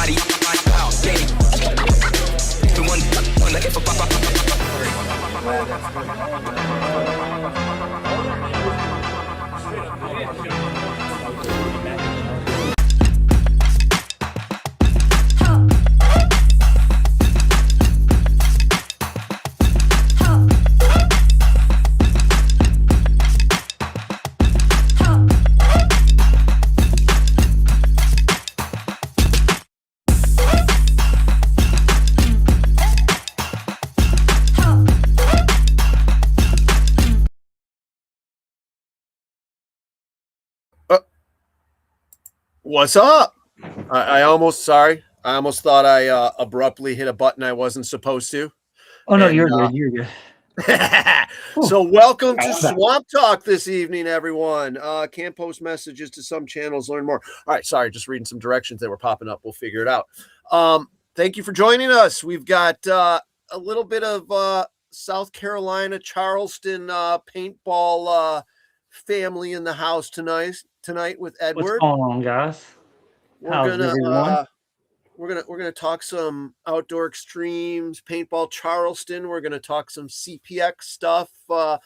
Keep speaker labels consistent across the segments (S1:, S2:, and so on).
S1: body, pow, baby. The one if
S2: What's up? I almost thought I abruptly hit a button I wasn't supposed to.
S3: Oh no, you're good. You're good.
S2: So welcome to Swamp Talk this evening, everyone. Can't post messages to some channels, learn more. All right, sorry, just reading some directions that were popping up. We'll figure it out. Thank you for joining us. We've got a little bit of South Carolina, Charleston paintball family in the house tonight with Edward.
S3: What's going on, guys?
S2: We're gonna talk some outdoor extremes, paintball Charleston. We're gonna talk some CPX stuff. We're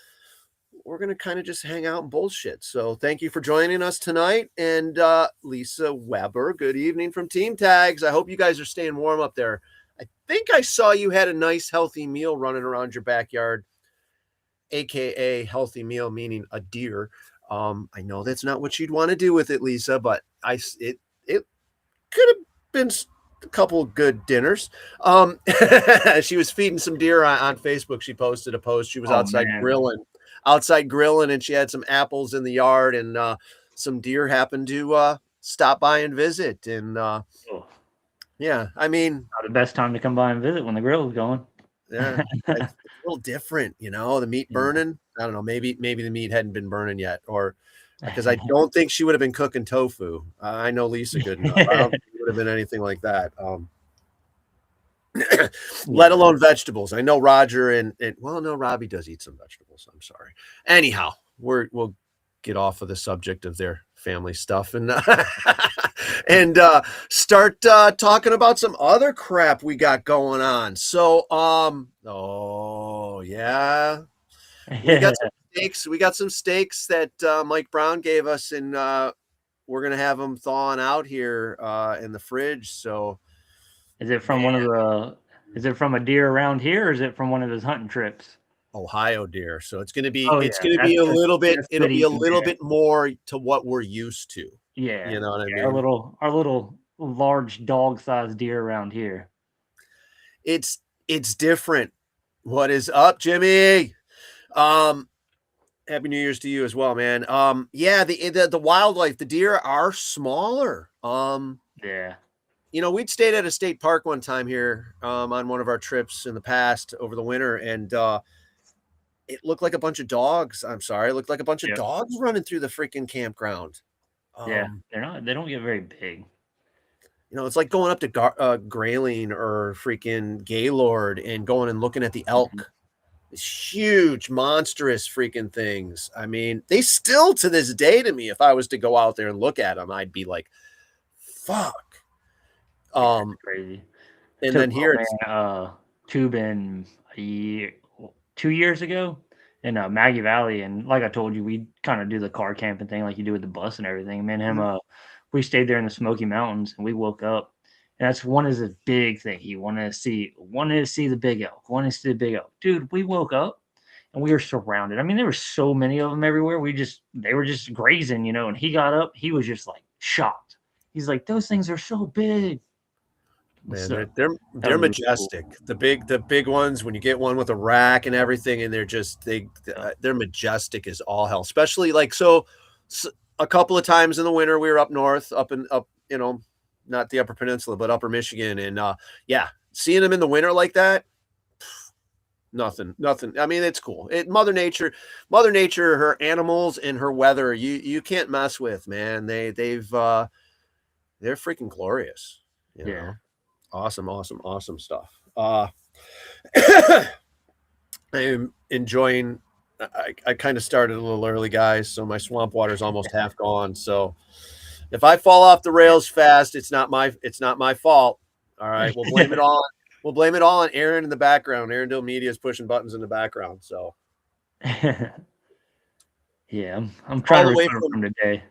S2: gonna kind of just hang out and bullshit. So thank you for joining us tonight. And Lisa Weber, good evening from Team Tags. I hope you guys are staying warm up there. I think I saw you had a nice healthy meal running around your backyard, aka healthy meal meaning a deer. I know that's not what you'd want to do with it, Lisa, but it could have been a couple of good dinners. She was feeding some deer on Facebook. She posted a post. She was outside grilling, and she had some apples in the yard, and some deer happened to stop by and visit. And yeah, I mean,
S3: not the best time to come by and visit when the grill is going.
S2: Yeah, it's a little different, the meat burning. I don't know. Maybe the meat hadn't been burning yet, or because I don't think she would have been cooking tofu. I know Lisa good enough. I don't think it would have been anything like that. Let alone vegetables. I know Roger and well, no, Robbie does eat some vegetables. I'm sorry. Anyhow, we'll get off of the subject of their family stuff and and start talking about some other crap we got going on. So, we got some steaks that Mike Brown gave us, and we're gonna have them thawing out here in the fridge. So,
S3: is it from Is it from a deer around here, or is it from one of his hunting trips?
S2: Ohio deer. So it's gonna be a little bit. It'll be a little bit more to what we're used to.
S3: Yeah,
S2: you know what I mean.
S3: Our little large dog-sized deer around here.
S2: It's different. What is up, Jimmy? Happy New Year's to you as well, man. The wildlife, the deer are smaller. We'd stayed at a state park one time here on one of our trips in the past over the winter, and it looked like a bunch of dogs. It looked like a bunch of dogs running through the freaking campground.
S3: They don't get very big.
S2: It's like going up to Grayling or freaking Gaylord and going and looking at the elk. It's huge, monstrous freaking things. I mean, they still to this day to me, if I was to go out there and look at them, I'd be like, fuck.
S3: Crazy.
S2: And then here
S3: it's tubing 2 years ago in Maggie Valley, and like I told you, we kind of do the car camping thing like you do with the bus and everything. Me and him, we stayed there in the Smoky Mountains, and we woke up, and that's one is a big thing. He wanted to see the big elk, dude. We woke up and we were surrounded. I mean, there were so many of them everywhere. They were just grazing, and he got up, he was just like shocked. He's like, those things are so big.
S2: Man, they're majestic. Cool. The big ones, when you get one with a rack and everything, and they're majestic as all hell. Especially so a couple of times in the winter, we were up north, up not the Upper Peninsula, but Upper Michigan, and seeing them in the winter like that, nothing. I mean, it's cool. Mother Nature, her animals and her weather, you can't mess with, man. They're freaking glorious. You know? Awesome stuff. I am enjoying. I kind of started a little early, guys, so my swamp water is almost half gone. So If I fall off the rails fast, it's not my fault. All right, we'll blame it all. We'll blame it all on Aaron in the background. Aaron Dill Media is pushing buttons in the background. So
S3: yeah, I'm trying to recover from today.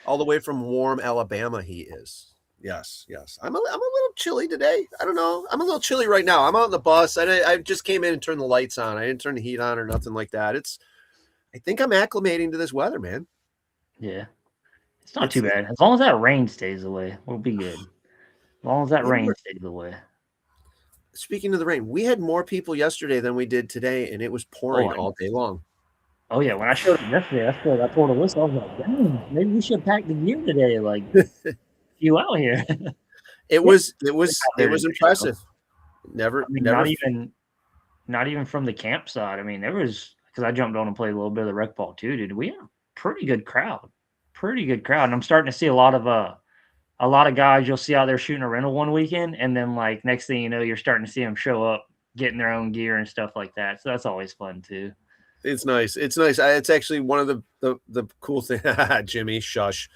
S2: All the way from warm Alabama, he is. Yes. I'm a little chilly today. I don't know. I'm a little chilly right now. I'm out on the bus. I just came in and turned the lights on. I didn't turn the heat on or nothing like that. I think I'm acclimating to this weather, man.
S3: Yeah. It's not too bad. As long as that rain stays away, we'll be good. As long as that rain stays away.
S2: Speaking of the rain, we had more people yesterday than we did today, and it was pouring all day long.
S3: Oh yeah, when I showed up yesterday, I told Alyssa, I was like, "Dang, maybe we should pack the gear today." Like, you out here?
S2: It was impressive. Never.
S3: Not even from the campsite. I mean, there was, because I jumped on and played a little bit of the rec ball too, dude. We had a pretty good crowd, and I'm starting to see a lot of guys you'll see out there shooting a rental one weekend, and then like next thing you know, you're starting to see them show up getting their own gear and stuff like that. So that's always fun too.
S2: It's nice. It's actually one of the cool things. Jimmy, shush.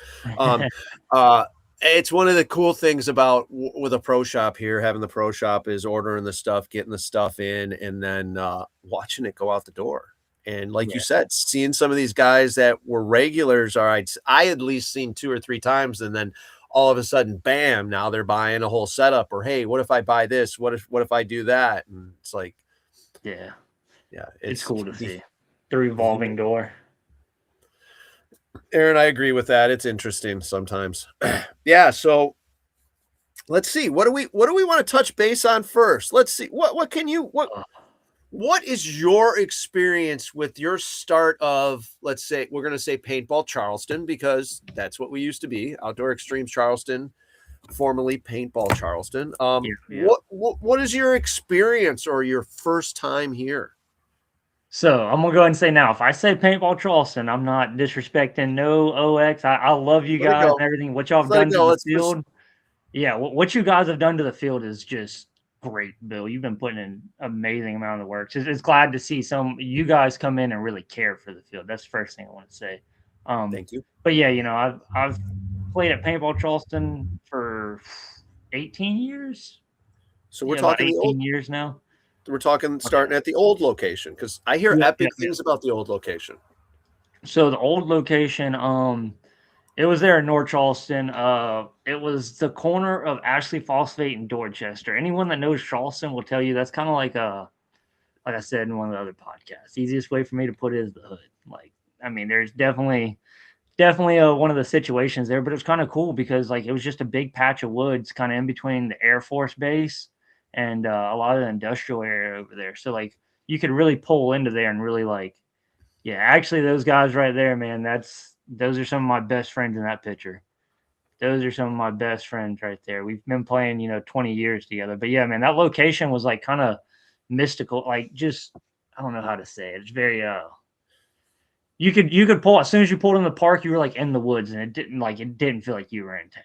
S2: It's one of the cool things about with a pro shop here, having the pro shop, is ordering the stuff, getting the stuff in, and then watching it go out the door. And like you said, seeing some of these guys that were regulars, all right, I at least seen 2 or 3 times, and then all of a sudden, bam, now they're buying a whole setup. Or, hey, what if I buy this? What if I do that? And it's like,
S3: yeah,
S2: it's
S3: cool to see the revolving door.
S2: Aaron, I agree with that. It's interesting sometimes. Yeah. So let's see. What do we want to touch base on first? Let's see. What is your experience with your start of, let's say, we're going to say Paintball Charleston, because that's what we used to be, Outdoor Extremes Charleston, formerly Paintball Charleston. What is your experience or your first time here?
S3: So I'm gonna go ahead and say now, if I say Paintball Charleston, I'm not disrespecting no OX. I love you guys and everything. What y'all have done to the field, what you guys have done to the field is just great, Bill. You've been putting in an amazing amount of work. It's glad to see some you guys come in and really care for the field. That's the first thing I want to say.
S2: Thank you.
S3: But yeah, I've played at Paintball Charleston for 18 years.
S2: So we're talking
S3: 18 years now.
S2: We're talking starting at the old location, because I hear epic things about the old location.
S3: So the old location, it was there in North Charleston. It was the corner of Ashley Phosphate and Dorchester. Anyone that knows Charleston will tell you that's kind of like I said in one of the other podcasts. The easiest way for me to put it is the hood. Like, I mean, there's definitely one of the situations there, but it was kind of cool because like it was just a big patch of woods kind of in between the Air Force Base and a lot of the industrial area over there. So like you could really pull into there and really like, actually those guys right there, man, those are some of my best friends in that picture. Those are some of my best friends right there. We've been playing, 20 years together. But yeah, man, that location was like kind of mystical. Like just, I don't know how to say it. It's very, you could pull, as soon as you pulled in the park, you were like in the woods, and it didn't feel like you were in town.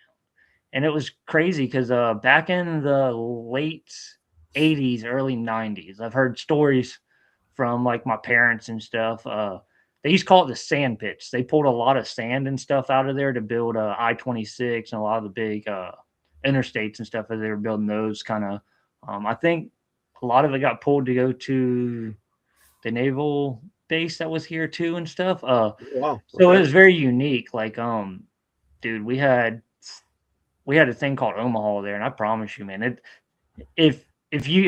S3: And it was crazy because back in the late 80s, early 90s, I've heard stories from like my parents and stuff. They used to call it the sand pits. They pulled a lot of sand and stuff out of there to build I-26 and a lot of the big interstates and stuff as they were building those kind of. I think a lot of it got pulled to go to the naval base that was here too and stuff.
S2: Wow.
S3: So it was very unique. Like, dude, we had a thing called Omaha there, and I promise you, man, if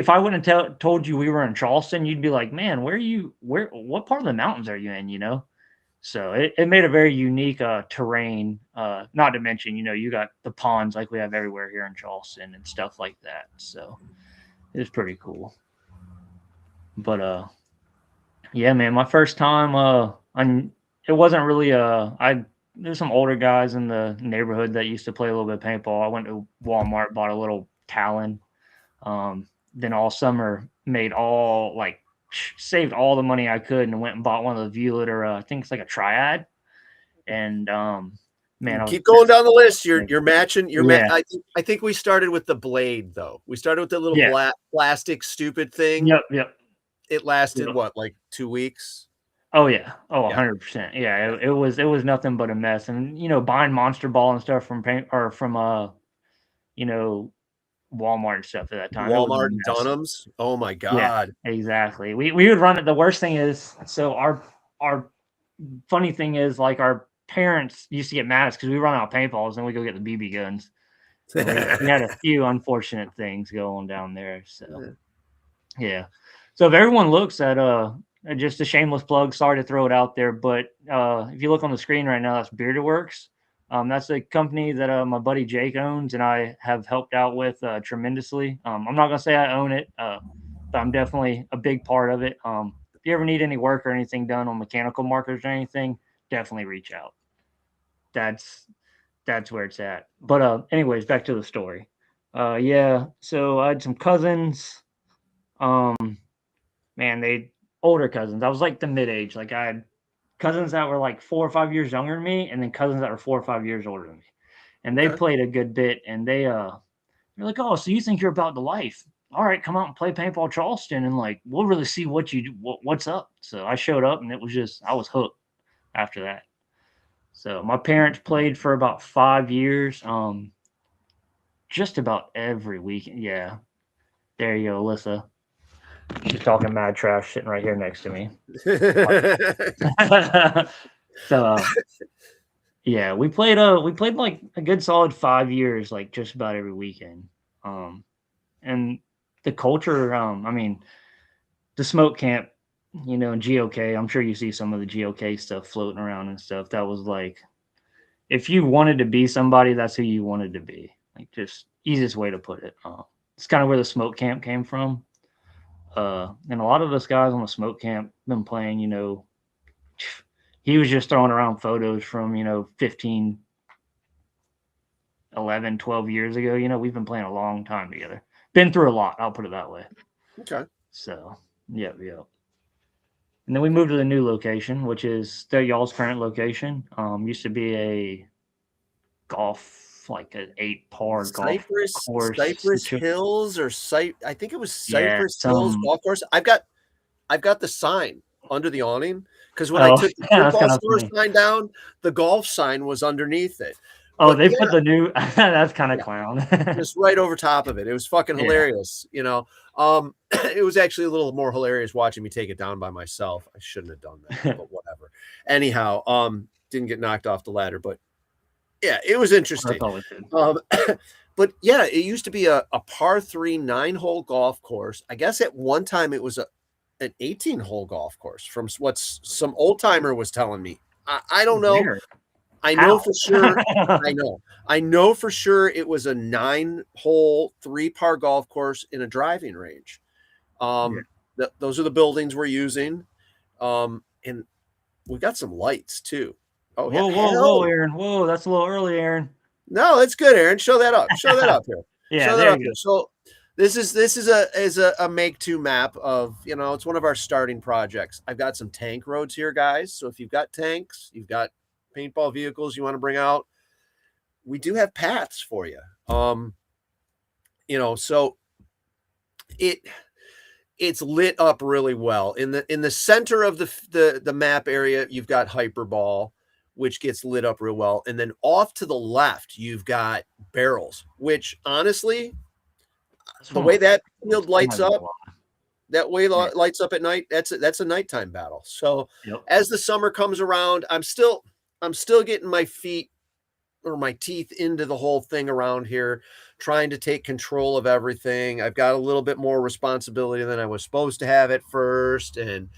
S3: I wouldn't have told you we were in Charleston, you'd be like, man, what part of the mountains are you in? So it made a very unique terrain. Not to mention, you got the ponds like we have everywhere here in Charleston and stuff like that. So it was pretty cool. But yeah, man, my first time, it wasn't really there's some older guys in the neighborhood that used to play a little bit of paintball. I went to Walmart, bought a little Talon. Then all summer saved all the money I could and went and bought one of the Vuelit, I think it's like a Triad. And man,
S2: keep going down the list. You're matching. I think we started with the Blade though. We started with the little plastic stupid thing.
S3: Yep.
S2: It lasted what, like 2 weeks?
S3: Oh yeah. Oh,
S2: Yeah.
S3: 100%. Yeah, it was nothing but a mess. And buying Monster Ball and stuff from paint or from you know, Walmart and stuff at that time. It was a
S2: Walmart
S3: mess.
S2: Dunhams. Oh my
S3: Yeah,
S2: God.
S3: exactly. We would run it. The worst thing is, so our funny thing is, like, our parents used to get mad at us because we run out of paintballs and we go get the BB guns. So we had a few unfortunate things going down there. So yeah. So if everyone looks at just a shameless plug, sorry to throw it out there, but if you look on the screen right now, that's Bearded Works. That's a company that my buddy Jake owns and I have helped out with tremendously. I'm not gonna say I own it, but I'm definitely a big part of it. If you ever need any work or anything done on mechanical markers or anything, definitely reach out. That's where it's at. But anyways, back to the story. Yeah, so I had some cousins. Um, Man, they older cousins. I was like the mid age. Like I had cousins that were like 4 or 5 years younger than me, and then cousins that were 4 or 5 years older than me. And they
S2: Okay.
S3: played a good bit. And they're like, "Oh, so you think you're about the life? All right, come out and play paintball Charleston, and like we'll really see what you do, what's up." So I showed up, and it was just I was hooked after that. So my parents played for about 5 years. Just about every weekend. Yeah, there you go, Alyssa. She's talking mad trash, sitting right here next to me. So yeah, we played like a good solid 5 years, like just about every weekend. And the culture, I mean, the smoke camp, GOK. I'm sure you see some of the GOK stuff floating around and stuff. That was like, if you wanted to be somebody, that's who you wanted to be. Like, just easiest way to put it. It's kind of where the smoke camp came from. And a lot of us guys on the smoke camp been playing, he was just throwing around photos from, 15, 11, 12 years ago. We've been playing a long time together. Been through a lot, I'll put it that way.
S2: Okay.
S3: So, yeah. And then we moved to the new location, which is y'all's current location. Used to be a golf, like an 8-par golf course.
S2: Cypress Hills or I think it was
S3: Yeah,
S2: Cypress Hills Golf Course. I've got the sign under the awning because when I took the
S3: that's
S2: football
S3: kinda
S2: store
S3: funny.
S2: sign down, the golf sign was underneath it.
S3: Oh,
S2: But
S3: they
S2: yeah,
S3: put the new that's kind of clown.
S2: just right over top of it. It was fucking
S3: Yeah.
S2: hilarious, It was actually a little more hilarious watching me take it down by myself. I shouldn't have done that, but whatever. Anyhow, didn't get knocked off the ladder, but yeah, it was interesting.
S3: That's always good.
S2: But yeah, it used to be a par 3 9-hole golf course. I guess at one time it was an 18-hole golf course from what some old timer was telling me. I don't know.
S3: Weird.
S2: I know for sure. I know for sure it was a 9-hole 3-par golf course in a driving range. Those are the buildings we're using. And we got some lights too. Oh,
S3: whoa, Aaron. Whoa, that's a little early, Aaron.
S2: No, that's good, Aaron. Show that up. Show that up here.
S3: Yeah,
S2: Show that
S3: there
S2: up
S3: you
S2: here.
S3: go.
S2: So this is a make to map of, it's one of our starting projects. I've got some tank roads here, guys. So if you've got tanks, you've got paintball vehicles you want to bring out, we do have paths for you. So it's lit up really well. In the center of the map area, you've got Hyperball, which gets lit up real well. And then off to the left, you've got Barrels, which honestly, the way that field lights up, lights up at night, that's a nighttime battle. So as the summer comes around, I'm still getting my feet or my teeth into the whole thing around here, trying to take control of everything. I've got a little bit more responsibility than I was supposed to have at first. And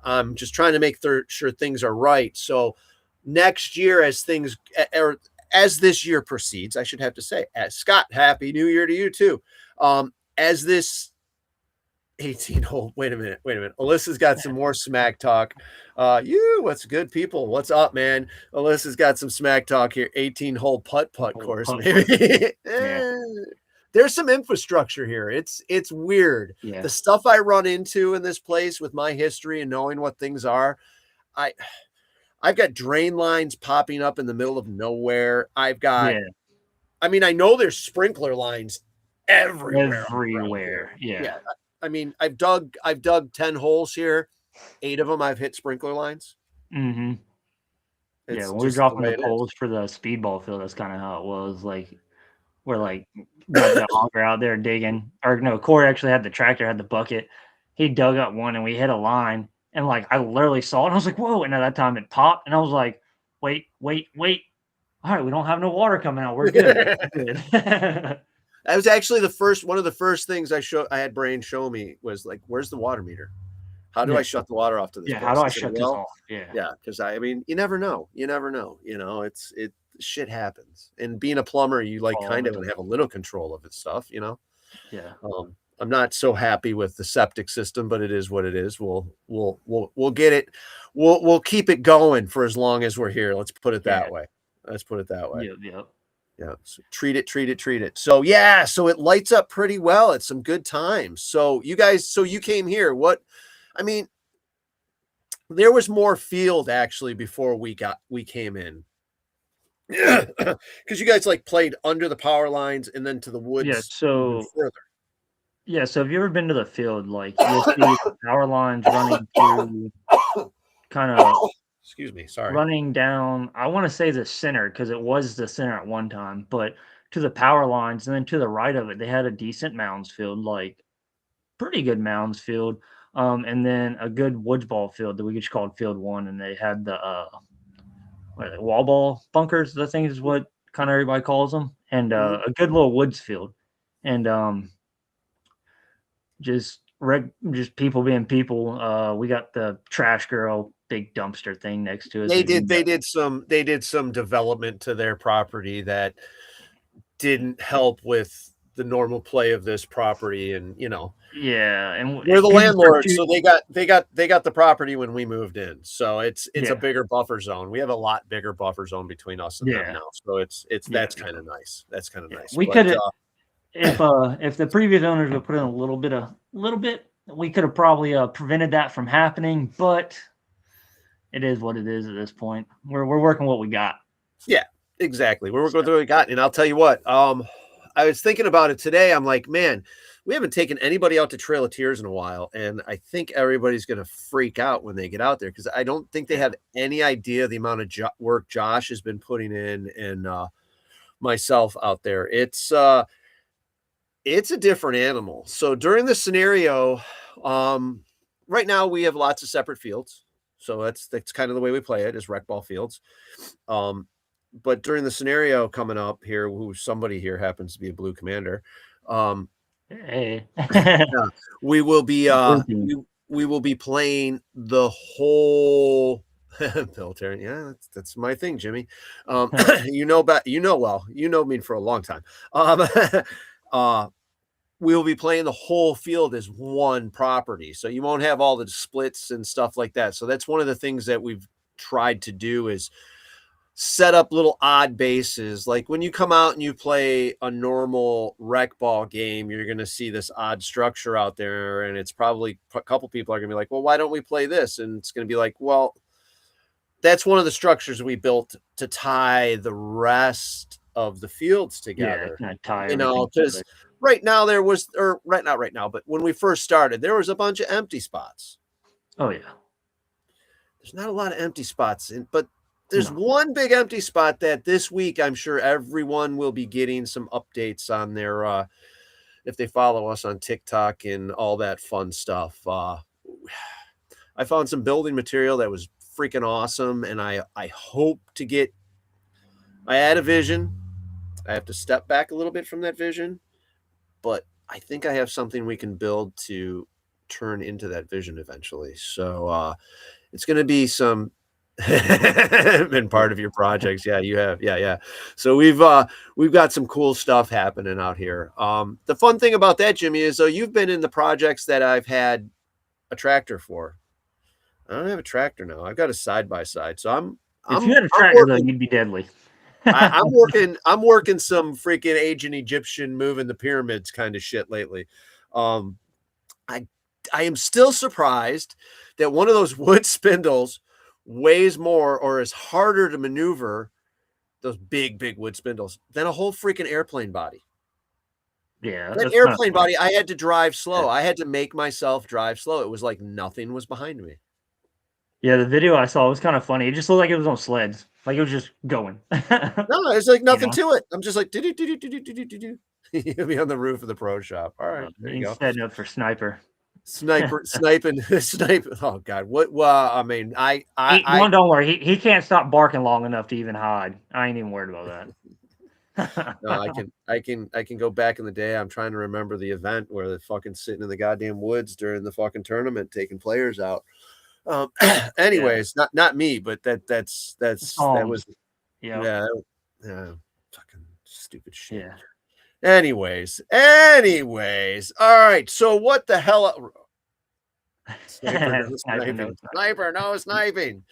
S2: I'm just trying to make sure things are right. So next year, as this year proceeds, I should have to say, Scott, Happy New Year to you too. As this 18-hole, wait a minute. Alyssa's got some more smack talk. What's good, people? What's up, man? Alyssa's got some smack talk here. 18-hole putt course, maybe. There's some infrastructure here. It's weird.
S3: Yeah.
S2: The stuff I run into in this place with my history and knowing what things are, I've got drain lines popping up in the middle of nowhere. I've got, I mean, I know there's sprinkler lines everywhere.
S3: Yeah.
S2: I mean, I've dug 10 holes here. 8 of them I've hit sprinkler lines.
S3: Mm-hmm. Yeah,
S2: It's
S3: when we were
S2: just the
S3: dropping
S2: way
S3: the
S2: it is.
S3: poles for the speedball field, that's kind of how it was. Like, we're like got the auger out there digging, or no, Corey actually had the tractor, had the bucket. He dug up one, and we hit a line, and like I literally saw it, and I was like, "Whoa!" And at that time, it popped, and I was like, "Wait, wait, wait! All right, we don't have no water coming out. We're good. We're good."
S2: That was actually one of the first things I had Brain show me was like, where's the water meter? How do I shut the water off to this
S3: Yeah,
S2: place?
S3: how do I
S2: said,
S3: shut this off? Yeah.
S2: Yeah, because I mean, you never know. You never know. Shit happens. And being a plumber, you like
S3: All
S2: kind
S3: the
S2: of have a little control of it stuff,
S3: Yeah.
S2: I'm not so happy with the septic system, but it is what it is. We'll get it. We'll keep it going for as long as we're here. Let's put it that way. Let's put it that way.
S3: Yep. Yep.
S2: Yeah. So treat it. So yeah, so it lights up pretty well. It's some good times. So you guys, you came here. I mean, there was more field actually before we came in. Because you guys like played under the power lines and then to the woods.
S3: Yeah. So
S2: further.
S3: yeah. So have you ever been to the field? Like you'll see the power lines running through, kind of.
S2: Excuse me. Sorry.
S3: Running down, I want to say the center because it was the center at one time, but to the power lines and then to the right of it, they had a decent mounds field, like pretty good mounds field, and then a good woods ball field that we just called Field One, and they had the what are they, wall ball bunkers. I think is what kind of everybody calls them, and a good little woods field, and just people being people. We got the trash girl big dumpster thing next to us.
S2: They did some development to their property that didn't help with the normal play of this property, and
S3: yeah, and
S2: we're the landlord, so they got the property when we moved in, so it's a bigger buffer zone. We have a lot bigger buffer zone between us and them now, so that's kind of nice. That's kind of nice.
S3: We could have if the previous owners would put in a little bit, we could have probably prevented that from happening, but it is what it is at this point. We're working what we got.
S2: Yeah, exactly. We're working with what we got. And I'll tell you what, I was thinking about it today. I'm like, man, we haven't taken anybody out to Trail of Tears in a while. And I think everybody's going to freak out when they get out there because I don't think they have any idea the amount of work Josh has been putting in and myself out there. It's a different animal. So during the scenario, right now we have lots of separate fields. So that's kind of the way we play it is rec ball fields. But during the scenario coming up here, somebody here happens to be a Blue Commander.
S3: Hey.
S2: We will be we will be playing the whole military. Yeah, that's my thing, Jimmy. You know me for a long time. We'll be playing the whole field as one property. So you won't have all the splits and stuff like that. So that's one of the things that we've tried to do is set up little odd bases. Like when you come out and you play a normal rec ball game, you're going to see this odd structure out there. And it's probably a couple people are going to be like, well, why don't we play this? And it's going to be like, well, that's one of the structures we built to tie the rest of the fields together. Because right now not right now, but when we first started, there was a bunch of empty spots.
S3: Oh yeah.
S2: There's not a lot of empty spots, but there's one big empty spot that this week I'm sure everyone will be getting some updates on their if they follow us on TikTok and all that fun stuff. I found some building material that was freaking awesome, and I hope to get. I had a vision. I have to step back a little bit from that vision, but I think I have something we can build to turn into that vision eventually. So it's going to be some been part of your projects. Yeah, you have. Yeah. So we've got some cool stuff happening out here. The fun thing about that, Jimmy, is though you've been in the projects that I've had a tractor for. I don't have a tractor now. I've got a side-by-side. So
S3: if you had a tractor though, you'd be deadly.
S2: I'm working some freaking ancient Egyptian moving the pyramids kind of shit lately. I am still surprised that one of those wood spindles weighs more or is harder to maneuver, those big wood spindles, than a whole freaking airplane body.
S3: Yeah.
S2: That airplane body, I had to drive slow. I had to make myself drive slow. It was like nothing was behind me.
S3: Yeah, the video I saw was kind of funny. It just looked like it was on sleds. Like it was just going.
S2: No, there's like nothing
S3: know?
S2: to it. I'm just like, do. You'll be on the roof of the pro shop. All right, there you
S3: He's
S2: go.
S3: setting up for sniper.
S2: Sniping. Oh God, what? Well, I mean,
S3: One, don't worry. He can't stop barking long enough to even hide. I ain't even worried about that.
S2: no, I can go back in the day. I'm trying to remember the event where they're fucking sitting in the goddamn woods during the fucking tournament, taking players out. Anyways, not me, but that was
S3: Yeah.
S2: yeah, fucking stupid shit.
S3: Yeah.
S2: Anyways, all right. So what the hell? Sniper no sniping.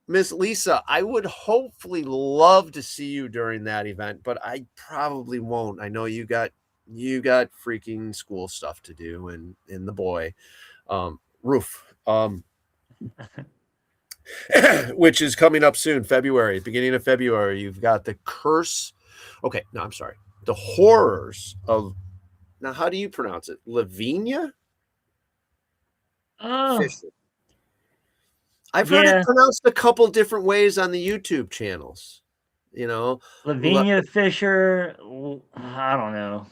S2: Miss Lisa, I would hopefully love to see you during that event, but I probably won't. I know you got freaking school stuff to do and in the boy roof which is coming up soon, beginning of February. You've got the curse. Okay, no, I'm sorry. The horrors of, now how do you pronounce it? Lavinia? Fisher. I've heard it pronounced a couple different ways on the YouTube channels. You know,
S3: Lavinia Fisher. I don't know.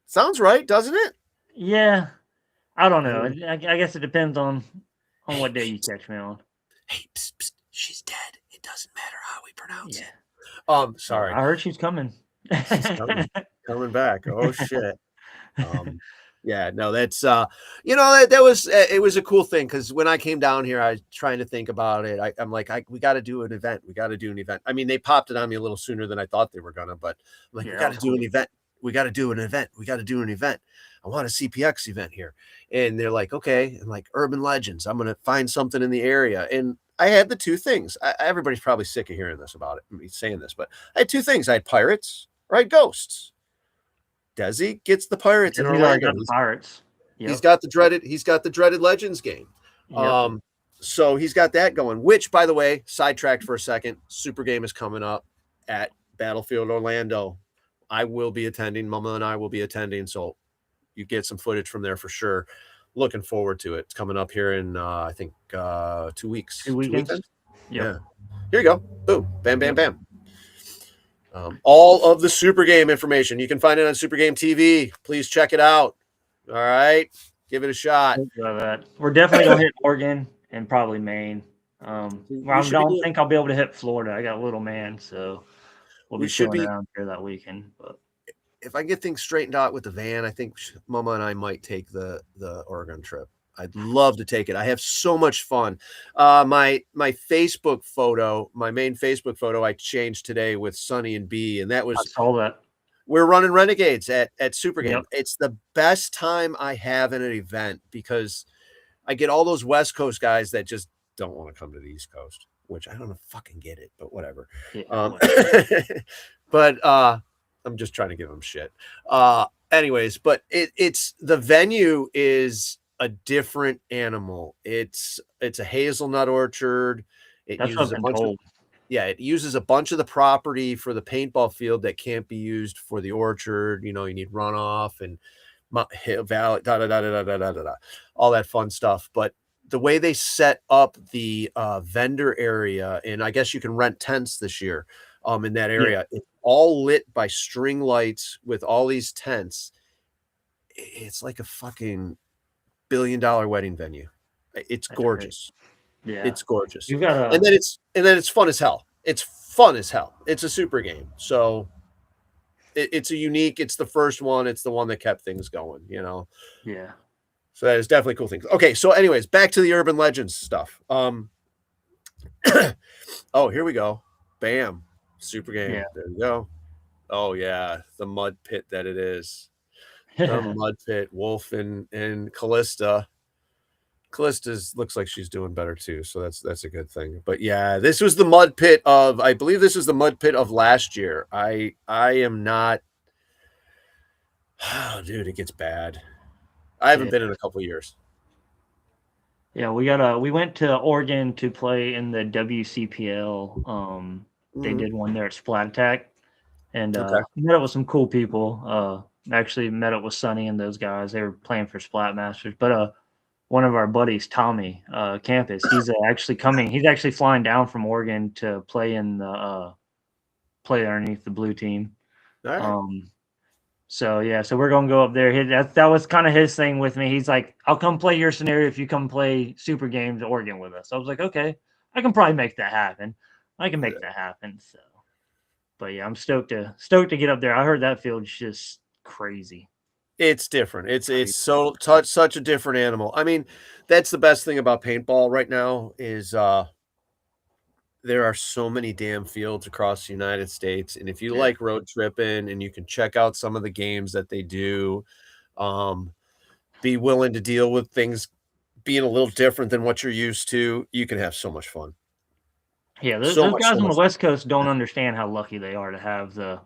S2: Sounds right, doesn't it?
S3: Yeah, I don't know. I guess it depends on what day you catch me on.
S2: Hey, psst, psst, she's dead. It doesn't matter how we pronounce it. Sorry.
S3: I heard she's coming.
S2: She's coming back. Oh shit. Yeah, no, that's that was it was a cool thing, because when I came down here, I was trying to think about it. I'm like, we got to do an event. We got to do an event. I mean, they popped it on me a little sooner than I thought they were gonna, but I'm like, we got to do an event. We got to do an event. We got to do an event. I want a CPX event here. And they're like, okay. And like urban legends, I'm gonna find something in the area. And I had the two things. Everybody's probably sick of hearing this about it, me saying this, but I had two things. I had pirates, or I had ghosts. Desi gets the pirates in Orlando.
S3: Pirates.
S2: Yep. He's got the dreaded Legends game. Yep. So he's got that going, which, by the way, sidetracked for a second, Super Game is coming up at Battlefield Orlando. I will be attending. Mama and I will be attending. So you get some footage from there for sure. Looking forward to it. It's coming up here in, I think, 2 weeks.
S3: 2 weekends?
S2: Yep. Yeah. Here you go. Boom. Bam, bam, bam. All of the Super Game information, you can find it on Super Game TV. Please check it out. All right. Give it a shot.
S3: We're definitely going to hit Oregon and probably Maine. I don't think I'll be able to hit Florida. I got a little man, so we'll be chilling around here that weekend. But
S2: if I get things straightened out with the van, I think Mama and I might take the Oregon trip. I'd love to take it. I have so much fun. My Facebook photo, my main Facebook photo, I changed today with Sonny and B, and that was,
S3: I saw that.
S2: We're running Renegades at Super Game.
S3: Yep.
S2: It's the best time I have in an event, because I get all those West Coast guys that just don't want to come to the East Coast, which I don't fucking get it, but whatever. Yeah, but I'm just trying to give them shit. Anyways, but it's the venue is a different animal. It's a hazelnut orchard. It uses a bunch of the property for the paintball field that can't be used for the orchard. You know, you need runoff and valley, all that fun stuff. But the way they set up the vendor area, and I guess you can rent tents this year in that area, it's all lit by string lights with all these tents. It's like a fucking $1 billion wedding venue. It's gorgeous.
S3: Yeah,
S2: it's gorgeous.
S3: You got
S2: and then it's fun as hell. It's fun as hell. It's a Super Game, so it's a unique. It's the first one. It's the one that kept things going. You know.
S3: Yeah.
S2: So that is definitely cool things. Okay, so anyways, back to the urban legends stuff. Oh, here we go. Bam, Super Game. Yeah. There we go. Oh yeah, the mud pit that it is. The mud pit, Wolf and Callista. Callista's looks like she's doing better too, so that's a good thing. But yeah, this was the mud pit of, I believe this is the mud pit of last year. I am not. Oh, dude, it gets bad. I haven't been in a couple of years.
S3: Yeah, we went to Oregon to play in the WCPL. They did one there at Splat Attack, and met up with some cool people. Actually met up with Sonny and those guys. They were playing for Splat Masters, but one of our buddies, Tommy Campus, he's actually coming. He's actually flying down from Oregon to play in the play underneath the blue team.
S2: All right.
S3: So yeah, so we're gonna go up there. That was kind of his thing with me. He's like, "I'll come play your scenario if you come play Super Games Oregon with us." I was like, "Okay, I can probably make that happen. I can make that happen." So, but yeah, I'm stoked to get up there. I heard that field's just crazy.
S2: It's different. It's such a different animal. I mean, that's the best thing about paintball right now is there are so many damn fields across the United States, and if you like road tripping and you can check out some of the games that they do, be willing to deal with things being a little different than what you're used to, you can have so much fun.
S3: Yeah,
S2: So
S3: those
S2: much,
S3: guys
S2: so
S3: on the
S2: much.
S3: West Coast don't understand how lucky they are to have the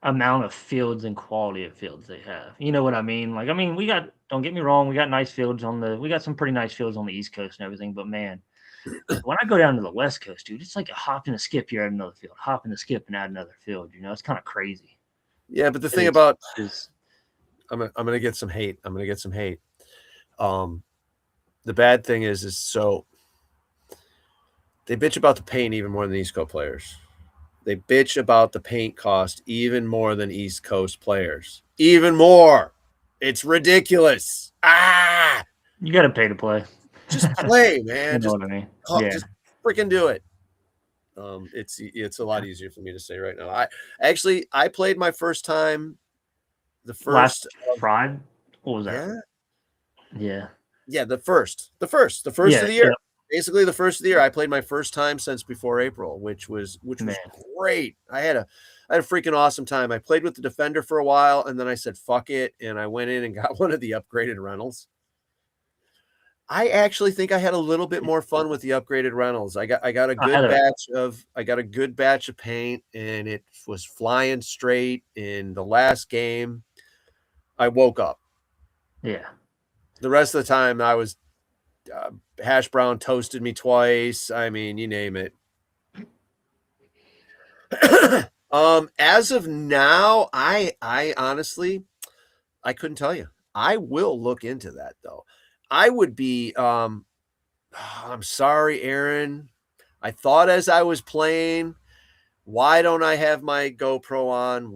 S3: amount of fields and quality of fields they have. You know what I mean? Like, I mean, don't get me wrong, we got nice fields we got some pretty nice fields on the East Coast and everything, but man, when I go down to the West Coast, dude, it's like a hop and a skip, you're at another field, hop and a skip and add another field. You know, it's kind of crazy.
S2: Yeah, but the thing about I'm gonna get some hate. I'm gonna get some hate. The bad thing is so they bitch about the paint even more than East Coast players. They bitch about the paint cost even more than East Coast players. Even more. It's ridiculous.
S3: You got to pay to play.
S2: Just play, man.
S3: You know what I mean? Yeah.
S2: Just freaking do it. It's a lot easier for me to say right now. I played my first time. The first
S3: Last Friday. What was that?
S2: Yeah. The first of the year. Basically, the first of the year, I played my first time since before April, which was great. I had a freaking awesome time. I played with the Defender for a while, and then I said fuck it, and I went in and got one of the upgraded rentals. I actually think I had a little bit more fun with the upgraded rentals. I got a good batch of paint, and it was flying straight. In the last game, I woke up.
S3: Yeah. The
S2: rest of the time, I was hash brown toasted me twice. I mean, you name it. As of now, I honestly, I couldn't tell you. I will look into that though. I would be, I'm sorry, Aaron. I thought as I was playing, why don't I have my GoPro on?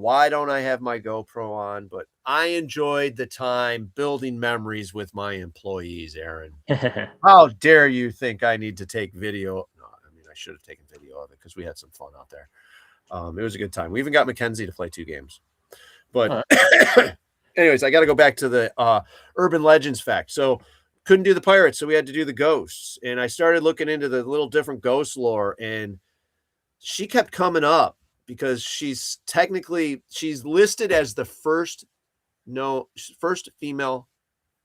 S2: But I enjoyed the time building memories with my employees, Aaron. How dare you think I need to take video? No, I mean, I should have taken video of it because we had some fun out there. It was a good time. We even got Mackenzie to play 2 games. But anyways, I got to go back to the Urban Legends fact. So couldn't do the pirates, so we had to do the ghosts. And I started looking into the little different ghost lore, and she kept coming up because she's listed as the first female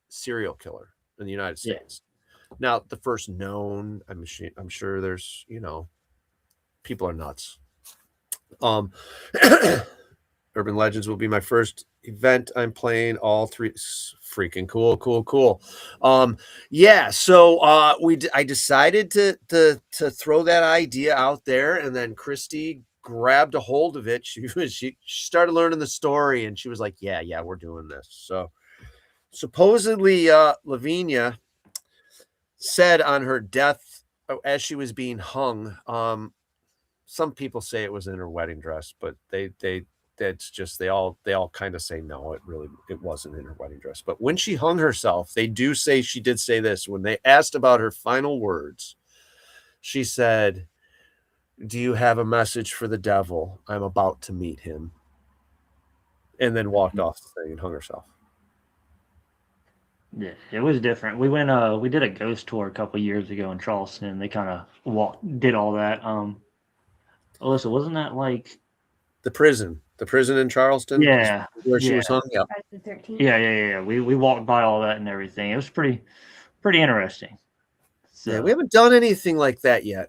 S2: serial killer in the United States. Yeah. Now, the first known, I'm sure there's, people are nuts. Urban Legends will be my first event I'm playing. All 3 freaking cool. Yeah. So I decided to throw that idea out there, and then Christy grabbed a hold of it. She started learning the story, and she was like, "Yeah, we're doing this." So supposedly, Lavinia said on her death as she was being hung. Some people say it was in her wedding dress, but that's just they all kind of say no, it wasn't in her wedding dress. But when she hung herself, they do say she did say this. When they asked about her final words, she said, "Do you have a message for the devil? I'm about to meet him." And then walked off the thing and hung herself.
S3: Yeah, it was different. We went we did a ghost tour a couple years ago in Charleston, and they kind of did all that. Alyssa, wasn't that like
S2: the prison in Charleston?
S3: Yeah,
S2: where she was hung.
S3: Yeah. We walked by all that and everything. It was pretty interesting.
S2: So. Yeah, we haven't done anything like that yet.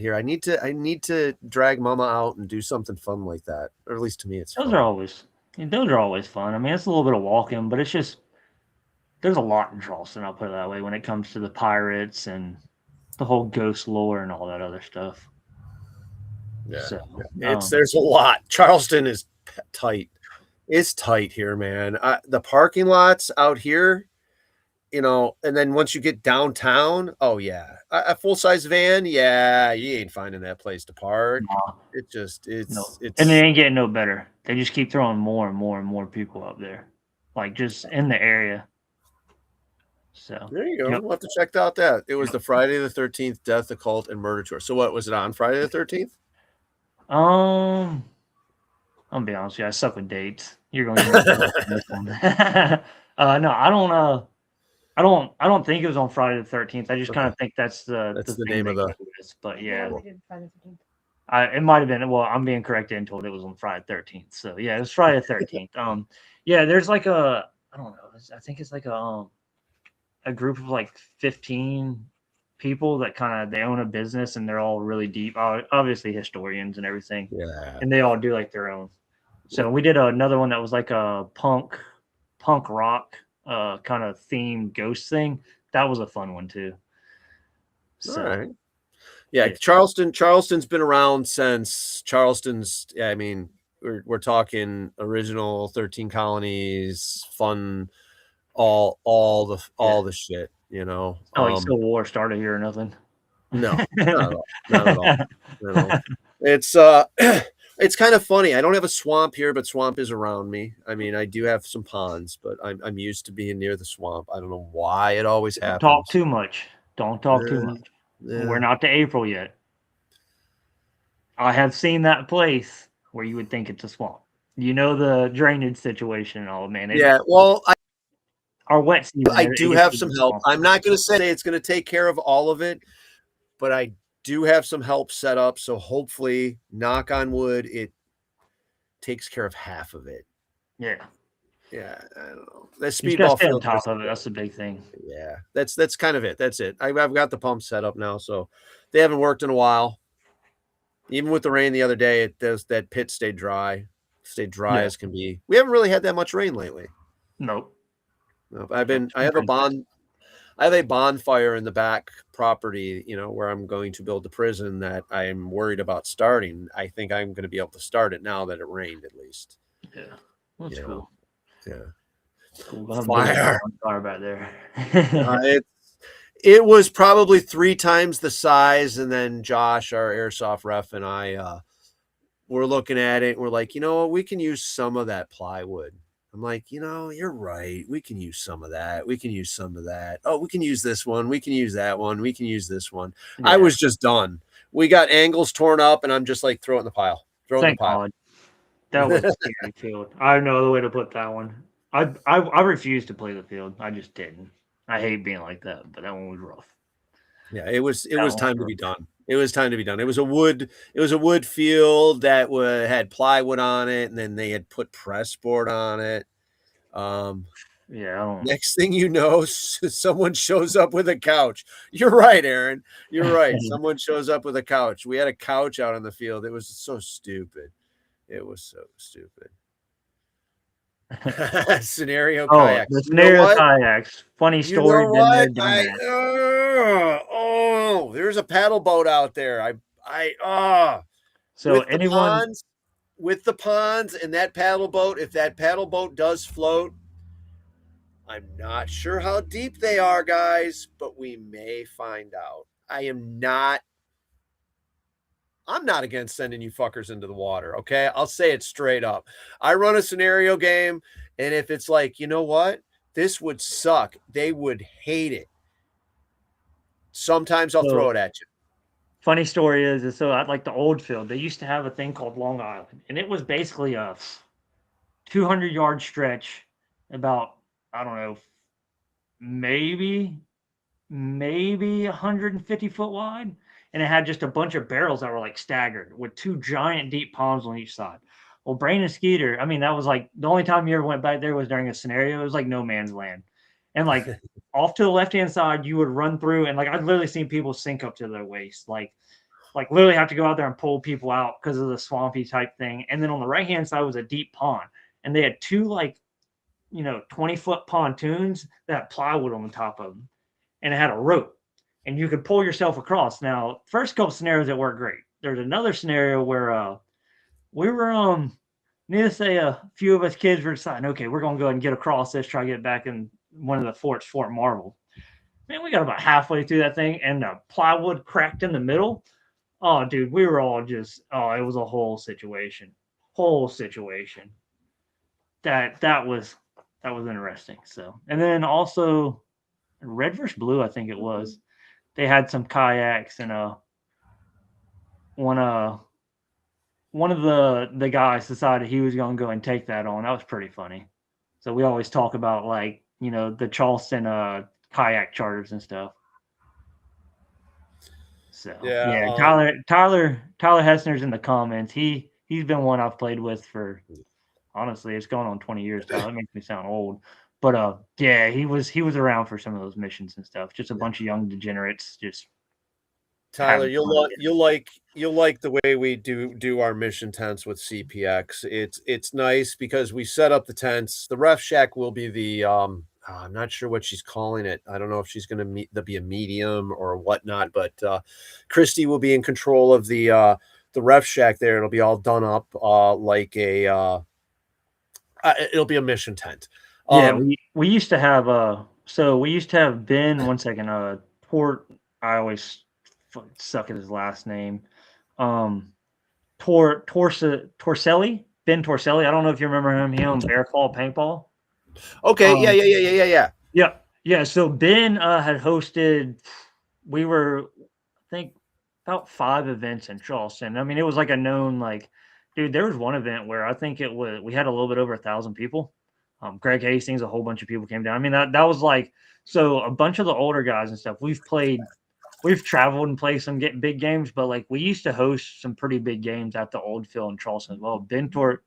S2: Here. I need to drag Mama out and do something fun like that, or at least to me, it's
S3: those are always fun. I mean, it's a little bit of walking, but it's just there's a lot in Charleston. I'll put it that way when it comes to the pirates and the whole ghost lore and all that other stuff.
S2: Yeah, so, there's a lot. Charleston is tight. It's tight here, man. The parking lots out here, and then once you get downtown, oh yeah, a full size van, yeah, you ain't finding that place to park.
S3: Nah,
S2: It just
S3: no.
S2: it's
S3: And it
S2: it's
S3: ain't getting no better. They just keep throwing more and more and more people up there, like just in the area. So
S2: there you go.
S3: yep.
S2: We'll have to check out that. It was
S3: Yep.
S2: the Friday the 13th Death, Occult, and Murder Tour. So what was it on Friday the 13th?
S3: I'm gonna be honest with you, I suck with dates. You're gonna give me the look on this one. No, I don't think it was on Friday the 13th. I just kind of think that's the
S2: That's the
S3: thing
S2: name
S3: they
S2: of the.
S3: go with. But yeah,
S4: we did Friday the 13th.
S3: it might have been. Well, I'm being corrected and told it was on Friday the 13th. So yeah, it was Friday the 13th. Yeah, there's like I don't know. I think it's like a group of like 15 people that kind of they own a business and they're all really deep, obviously historians and everything,
S2: Yeah.
S3: and they all do like their own. So we did another one that was like a punk rock kind of themed ghost thing. That was a fun one too. So
S2: All right. Yeah,
S3: Yeah.
S2: Charleston's been around since Charleston's. I mean, we're talking original 13 colonies, fun, all the shit.
S3: not like Civil War started here or nothing.
S2: No, not at all. It's it's kind of funny. I don't have a swamp here, but swamp is around me. I mean, I do have some ponds, but I'm used to being near the swamp. I don't know why it always happens.
S3: Talk too much. Don't talk too much.
S2: Yeah.
S3: We're not to April yet. I have seen that place where you would think it's a swamp. You know the drainage situation and all, man.
S2: Yeah, well,
S3: our wet season.
S2: I do have some help. I'm not going to say it's going to take care of all of it, but I do have some help set up. So hopefully, knock on wood, it takes care of half of it.
S3: Yeah.
S2: Yeah, I don't know. The
S3: You gotta
S2: speedball
S3: stay on
S2: field.
S3: top of it. That's the big thing.
S2: Yeah, that's kind of it. That's it. I've got the pump set up now, so they haven't worked in a while. Even with the rain the other day, that pit stayed dry
S3: Yeah.
S2: as can be. We haven't really had that much rain lately.
S3: Nope.
S2: No, I have a bonfire in the back property, where I'm going to build the prison that I'm worried about starting. I think I'm going to be able to start it now that it rained at least.
S3: Yeah. That's
S2: You know,
S3: cool.
S2: Yeah.
S3: Cool. We'll have
S2: Fire.
S3: a fire back there.
S2: It was probably 3 times the size, and then Josh, our airsoft ref, and I were looking at it. And we're like, we can use some of that plywood. I'm like, you're right. We can use some of that. We can use some of that. Oh, we can use this one. We can use that one. We can use this one.
S3: Yeah.
S2: I was just done. We got angles torn up, and I'm just like, throw it in the pile.
S3: Thank God. That was a scary field. I have no other way to put that one. I refused to play the field. I just didn't. I hate being like that, but that one was rough.
S2: Yeah, it was time to be done. It was time to be done. It was a wood field that had plywood on it, and then they had put press board on it.
S3: Yeah.
S2: Next thing you know, someone shows up with a couch. You're right, Aaron. You're right. Someone shows up with a couch. We had a couch out on the field. It was so stupid. It was so stupid. Scenario kayaks.
S3: The scenario kayaks. Funny story.
S2: There's a paddle boat out there.
S3: So
S2: with
S3: anyone
S2: with the ponds and that paddle boat, if that paddle boat does float, I'm not sure how deep they are, guys, but we may find out. I'm not against sending you fuckers into the water, okay? I'll say it straight up. I run a scenario game, and if it's like, you know what? This would suck. They would hate it. Sometimes I'll throw it at you.
S3: Funny story is so at like the old field, they used to have a thing called Long Island, and it was basically a 200-yard stretch, about, I don't know, maybe 150 foot wide. And it had just a bunch of barrels that were like staggered with 2 giant deep ponds on each side. Well, Brain and Skeeter, I mean, that was like the only time you ever went back there was during a scenario. It was like no man's land. And like off to the left-hand side, you would run through, and like I've literally seen people sink up to their waist, like literally have to go out there and pull people out because of the swampy type thing. And then on the right-hand side was a deep pond, and they had 2 20-foot pontoons that had plywood on the top of them, and it had a rope. And you could pull yourself across. Now, first couple scenarios that worked great. There's another scenario where we were needless to say, a few of us kids were deciding, okay, we're gonna go ahead and get across this, try to get back in one of the forts, Fort Marvel. Man, we got about halfway through that thing, and the plywood cracked in the middle. Oh, dude, we were all just it was a whole situation. Whole situation. That was interesting. So, and then also Red versus Blue, I think it was. They had some kayaks and one of the guys decided he was going to go and take that on. That was pretty funny. So we always talk about like, the Charleston kayak charters and stuff. So yeah, Tyler Hessner's in the comments. He's been one I've played with for, honestly, it's going on 20 years now. That makes me sound old. But yeah, he was around for some of those missions and stuff. Just a bunch of young degenerates just
S2: Tyler, you'll like the way we do our mission tents with CPX. It's nice because we set up the tents. The ref shack will be the I'm not sure what she's calling it. I don't know if she's going to be a medium or whatnot, but Christy will be in control of the ref shack there. It'll be all done up like a it'll be a mission tent.
S3: Yeah, we used to have Ben. One second, Port. I always suck at his last name. Torselli, Ben Torselli. I don't know if you remember him. He owned Bear Claw Paintball.
S2: Okay, yeah.
S3: So Ben had hosted. We were, I think, about 5 events in Charleston. I mean, it was like a known dude. There was one event where I think we had a little bit over 1,000 people. Greg Hastings, a whole bunch of people came down. I mean, that was so a bunch of the older guys and stuff. We've traveled and played some big games, but we used to host some pretty big games at the Old Phil in Charleston as well. Ben Tort,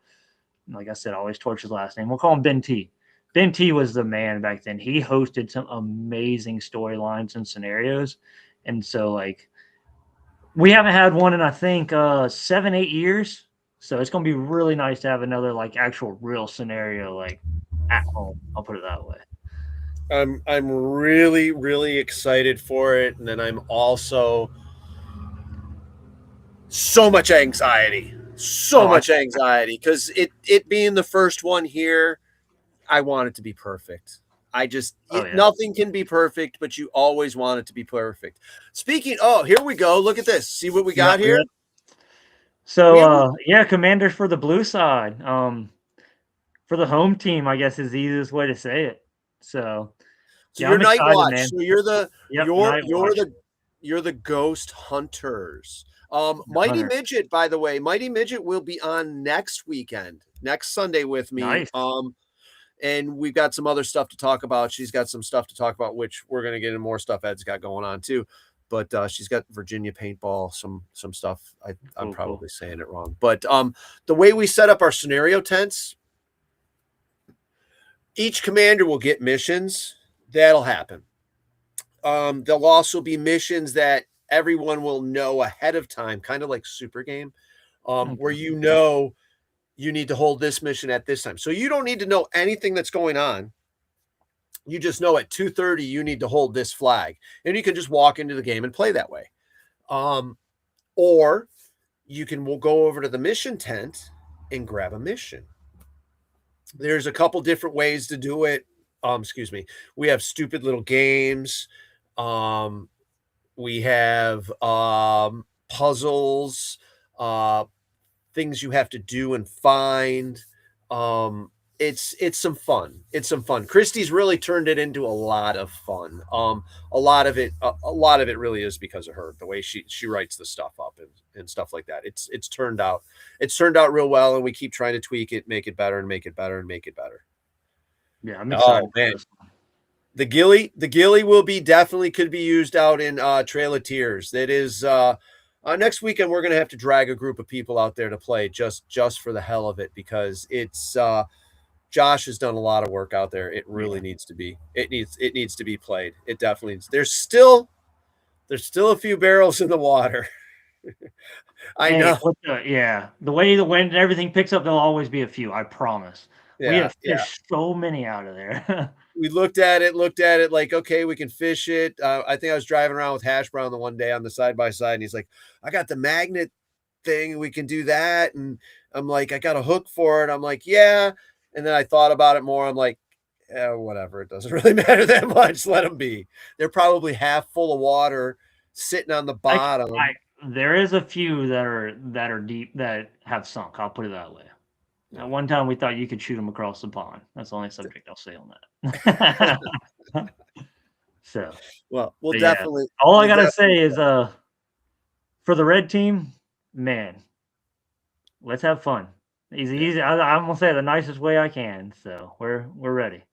S3: like I said, I always torch his last name. We'll call him Ben T. Ben T was the man back then. He hosted some amazing storylines and scenarios. And so we haven't had one in, I think, 7-8 years. So it's going to be really nice to have another actual real scenario at home. I'll put it that way.
S2: I'm really, really excited for it. And then I'm also so much anxiety because it being the first one here, I want it to be perfect. Nothing can be perfect, but you always want it to be perfect. Speaking, here we go. Look at this. See what we got here?
S3: Yep. So, commanders for the blue side. For the home team, I guess is the easiest way to say it. So
S2: you're Night Watch. Man. So you're the Ghost Hunters. Mighty Midget, by the way, Mighty Midget will be on next Sunday with me.
S3: Nice.
S2: And we've got some other stuff to talk about. She's got some stuff to talk about, which we're going to get into more stuff Ed's got going on too. But she's got Virginia paintball, some stuff. I'm probably saying it wrong. But the way we set up our scenario tents, each commander will get missions. That'll happen. There'll also be missions that everyone will know ahead of time, kind of like Super Game, where you need to hold this mission at this time. So you don't need to know anything that's going on. You just know at 2:30 you need to hold this flag, and you can just walk into the game and play that way. Or we'll go over to the mission tent and grab a mission. There's a couple different ways to do it. We have stupid little games. We have puzzles, things you have to do and find. It's some fun. Christy's really turned it into a lot of fun. A lot of it really is because of her, the way she writes the stuff up and stuff like that. It's turned out real well, and we keep trying to tweak it, make it better and make it better and make it better.
S3: Yeah, I'm excited.
S2: Man. The ghillie could be used out in Trail of Tears. That is next weekend. We're going to have to drag a group of people out there to play just for the hell of it, because it's Josh has done a lot of work out there. It really needs to be. It needs to be played. It definitely needs. There's still a few barrels in the water. I know.
S3: The way the wind and everything picks up, there'll always be a few. I promise.
S2: Yeah,
S3: we have fished so many out of there.
S2: We looked at it like, okay, we can fish it. I think I was driving around with Hash Brown the one day on the side-by-side, and he's like, I got the magnet thing. We can do that. And I'm like, I got a hook for it. I'm like, yeah. And then I thought about it more. I'm like, whatever. It doesn't really matter that much. Let them be. They're probably half full of water, sitting on the bottom.
S3: There is a few that are deep that have sunk. I'll put it that way. At one time, we thought you could shoot them across the pond. That's the only subject I'll say on that. So,
S2: well, we'll
S3: but yeah,
S2: definitely.
S3: all I
S2: we'll
S3: gotta say is, for the red team, man, let's have fun. Easy. I'm gonna say it the nicest way I can. So we're ready.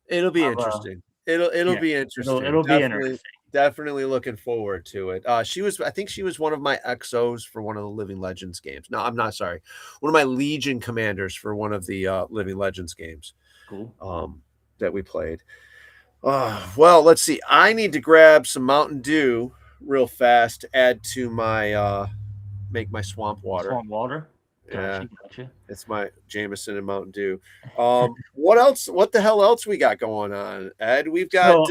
S2: It'll be
S3: I've,
S2: interesting. It'll
S3: yeah,
S2: be interesting.
S3: it'll be interesting.
S2: Definitely looking forward to it. I think she was one of my XOs for one of the Living Legends games. No, I'm not sorry. One of my Legion commanders for one of the Living Legends games.
S3: Cool.
S2: That we played. Well, let's see. I need to grab some Mountain Dew real fast to add to my make my swamp water.
S3: Swamp water.
S2: Yeah.
S3: Gotcha.
S2: It's my Jameson and Mountain Dew. What else? What the hell else we got going on, Ed? We've got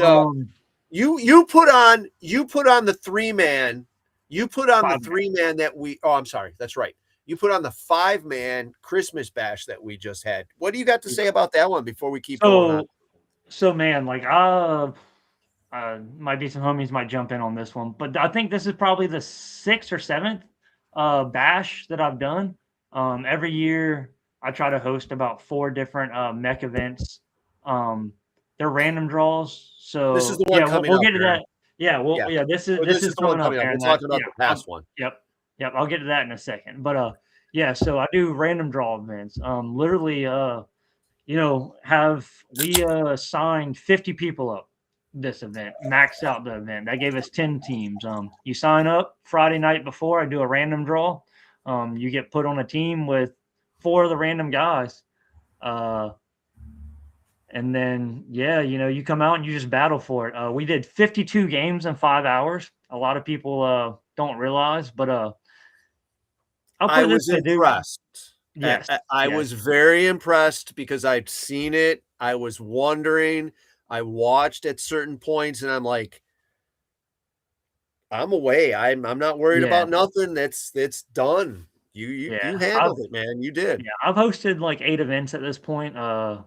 S2: you put on the 3-man. You put on the 3-man that we. Oh, I'm sorry. That's right. You put on the 5-man Christmas bash that we just had. What do you got to say about that one before we keep going on?
S3: So man, like might be some homies might jump in on this one, but I think this is probably the 6th or 7th bash that I've done. Every year I try to host about 4 different mech events. They're random draws. So
S2: this is the one coming
S3: we'll
S2: up
S3: get to
S2: here.
S3: that. Yeah, this is
S2: coming
S3: up.
S2: We're talking about the past one.
S3: Yep. I'll get to that in a second. But so I do random draw events. Literally have we signed 50 people up this event, maxed out the event. That gave us 10 teams. You sign up Friday night before, I do a random draw. You get put on a team with 4 of the random guys. And then, you come out and you just battle for it. We did 52 games in 5 hours. A lot of people don't realize, but
S2: I was impressed.
S3: Yes,
S2: I was very impressed because I'd seen it. I was wondering. I watched at certain points, and I'm like, I'm away. I'm not worried about nothing. It's done. You handled it, man. You did.
S3: Yeah, I've hosted like 8 events at this point. I've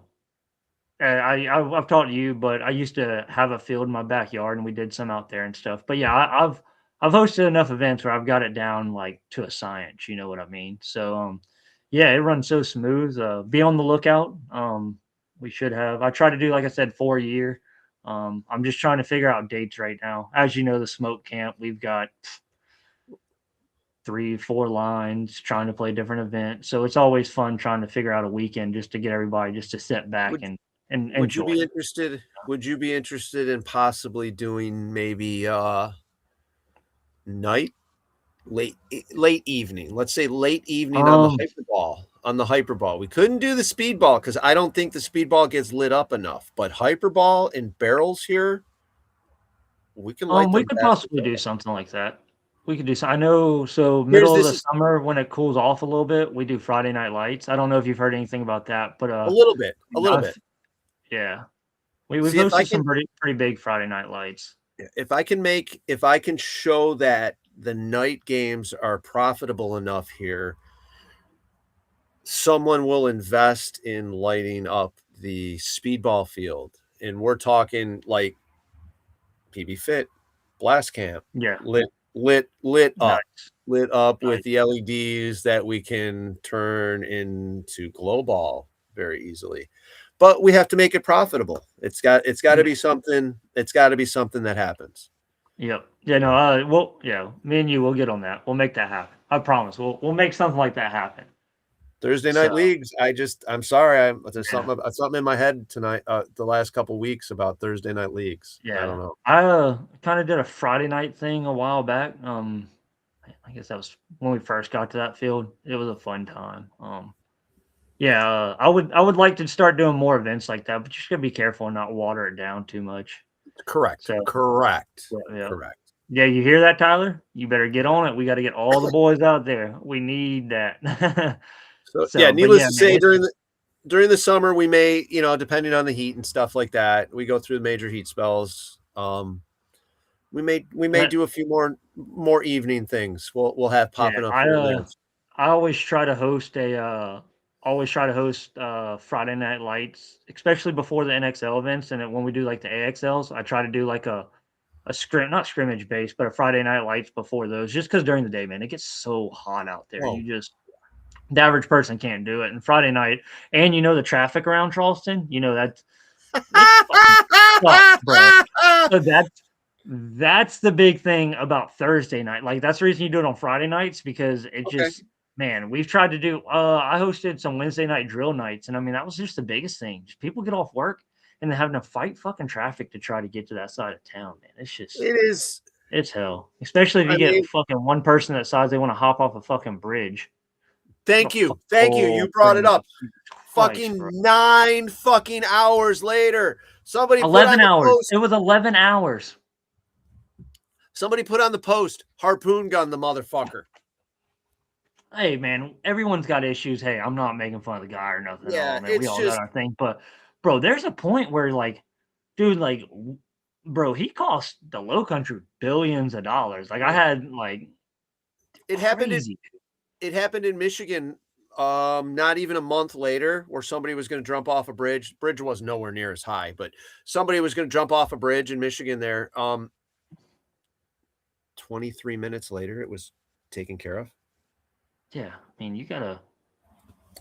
S3: talked to you, but I used to have a field in my backyard, and we did some out there and stuff. But yeah, I've hosted enough events where I've got it down like to a science. You know what I mean? So it runs so smooth. Be on the lookout. We should have. I try to do, like I said, 4 a year. I'm just trying to figure out dates right now. As you know, the smoke camp, we've got 3-4 lines trying to play different events. So it's always fun trying to figure out a weekend just to get everybody just to sit back and
S2: would you be interested? Would you be interested in possibly doing maybe late evening? Let's say late evening on the hyperball. On the hyperball, we couldn't do the speedball because I don't think the speedball gets lit up enough. But hyperball and barrels here, we can.
S3: We could possibly do something like that. We could do so. I know. So middle of the summer when it cools off a little bit, we do Friday Night Lights. I don't know if you've heard anything about that, but
S2: a little bit.
S3: Yeah, we've hosted some pretty big Friday Night Lights.
S2: If I can show that the night games are profitable enough here, someone will invest in lighting up the speedball field, and we're talking like PB Fit, Blast Camp, lit up with the LEDs that we can turn into glow ball very easily. But we have to make it profitable. It's got to be something. It's got to be something that happens.
S3: Yep. Yeah. No. Me and you will get on that. We'll make that happen. I promise. We'll make something like that happen.
S2: Thursday night leagues. I'm sorry. There's something in my head tonight. The last couple weeks about Thursday night leagues.
S3: Yeah.
S2: I don't know.
S3: I kind of did a Friday night thing a while back. I guess that was when we first got to that field. It was a fun time. I would like to start doing more events like that, but you just gotta be careful and not water it down too much.
S2: Correct. Correct.
S3: Yeah.
S2: Correct.
S3: Yeah, you hear that, Tyler? You better get on it. We got to get all the boys out there. We need that.
S2: Needless to say, during the summer, we may, depending on the heat and stuff like that, we go through the major heat spells. We may do a few more evening things. We'll have popping up.
S3: I always try to host a always try to host Friday Night Lights, especially before the NXL events. And then when we do like the AXLs, I try to do like a not scrimmage based, but a Friday Night Lights before those, just because during the day, man, it gets so hot out there.
S2: Whoa.
S3: You just the average person can't do it. And Friday night, and the traffic around Charleston, that's fucking sucks, bro. So that's the big thing about Thursday night. Like that's the reason you do it on Friday nights, because it
S2: Okay.
S3: just, man, we've tried to do. I hosted some Wednesday night drill nights, and I mean that was just the biggest thing. Just people get off work and they're having to fight fucking traffic to try to get to that side of town, man. It's just
S2: It is.
S3: it's hell. Especially if you
S2: I
S3: get
S2: mean,
S3: fucking one person that decides they want to hop off a fucking bridge.
S2: thank
S3: The
S2: you.
S3: fuck
S2: Thank you. You
S3: whole
S2: brought it
S3: thing.
S2: up.
S3: Jesus Christ,
S2: Fucking
S3: bro.
S2: 9 fucking hours later. Somebody put on
S3: 11
S2: the
S3: hours.
S2: post.
S3: It was 11 hours.
S2: Somebody put on the post. Harpoon gun the motherfucker.
S3: Hey, man, everyone's got issues. Hey, I'm not making fun of the guy or nothing
S2: Yeah,
S3: at all, man. We
S2: it's
S3: all
S2: just-
S3: got our thing. But, bro, there's a point where, like, dude, like, bro, he cost the Low Country billions of dollars. Like, I had, like,
S2: It happened in
S3: crazy.
S2: it happened in Michigan not even a month later, where somebody was going to jump off a bridge. Bridge was nowhere near as high, but somebody was going to jump off a bridge in Michigan there. 23 minutes later it was taken care of.
S3: Yeah, I mean, you gotta.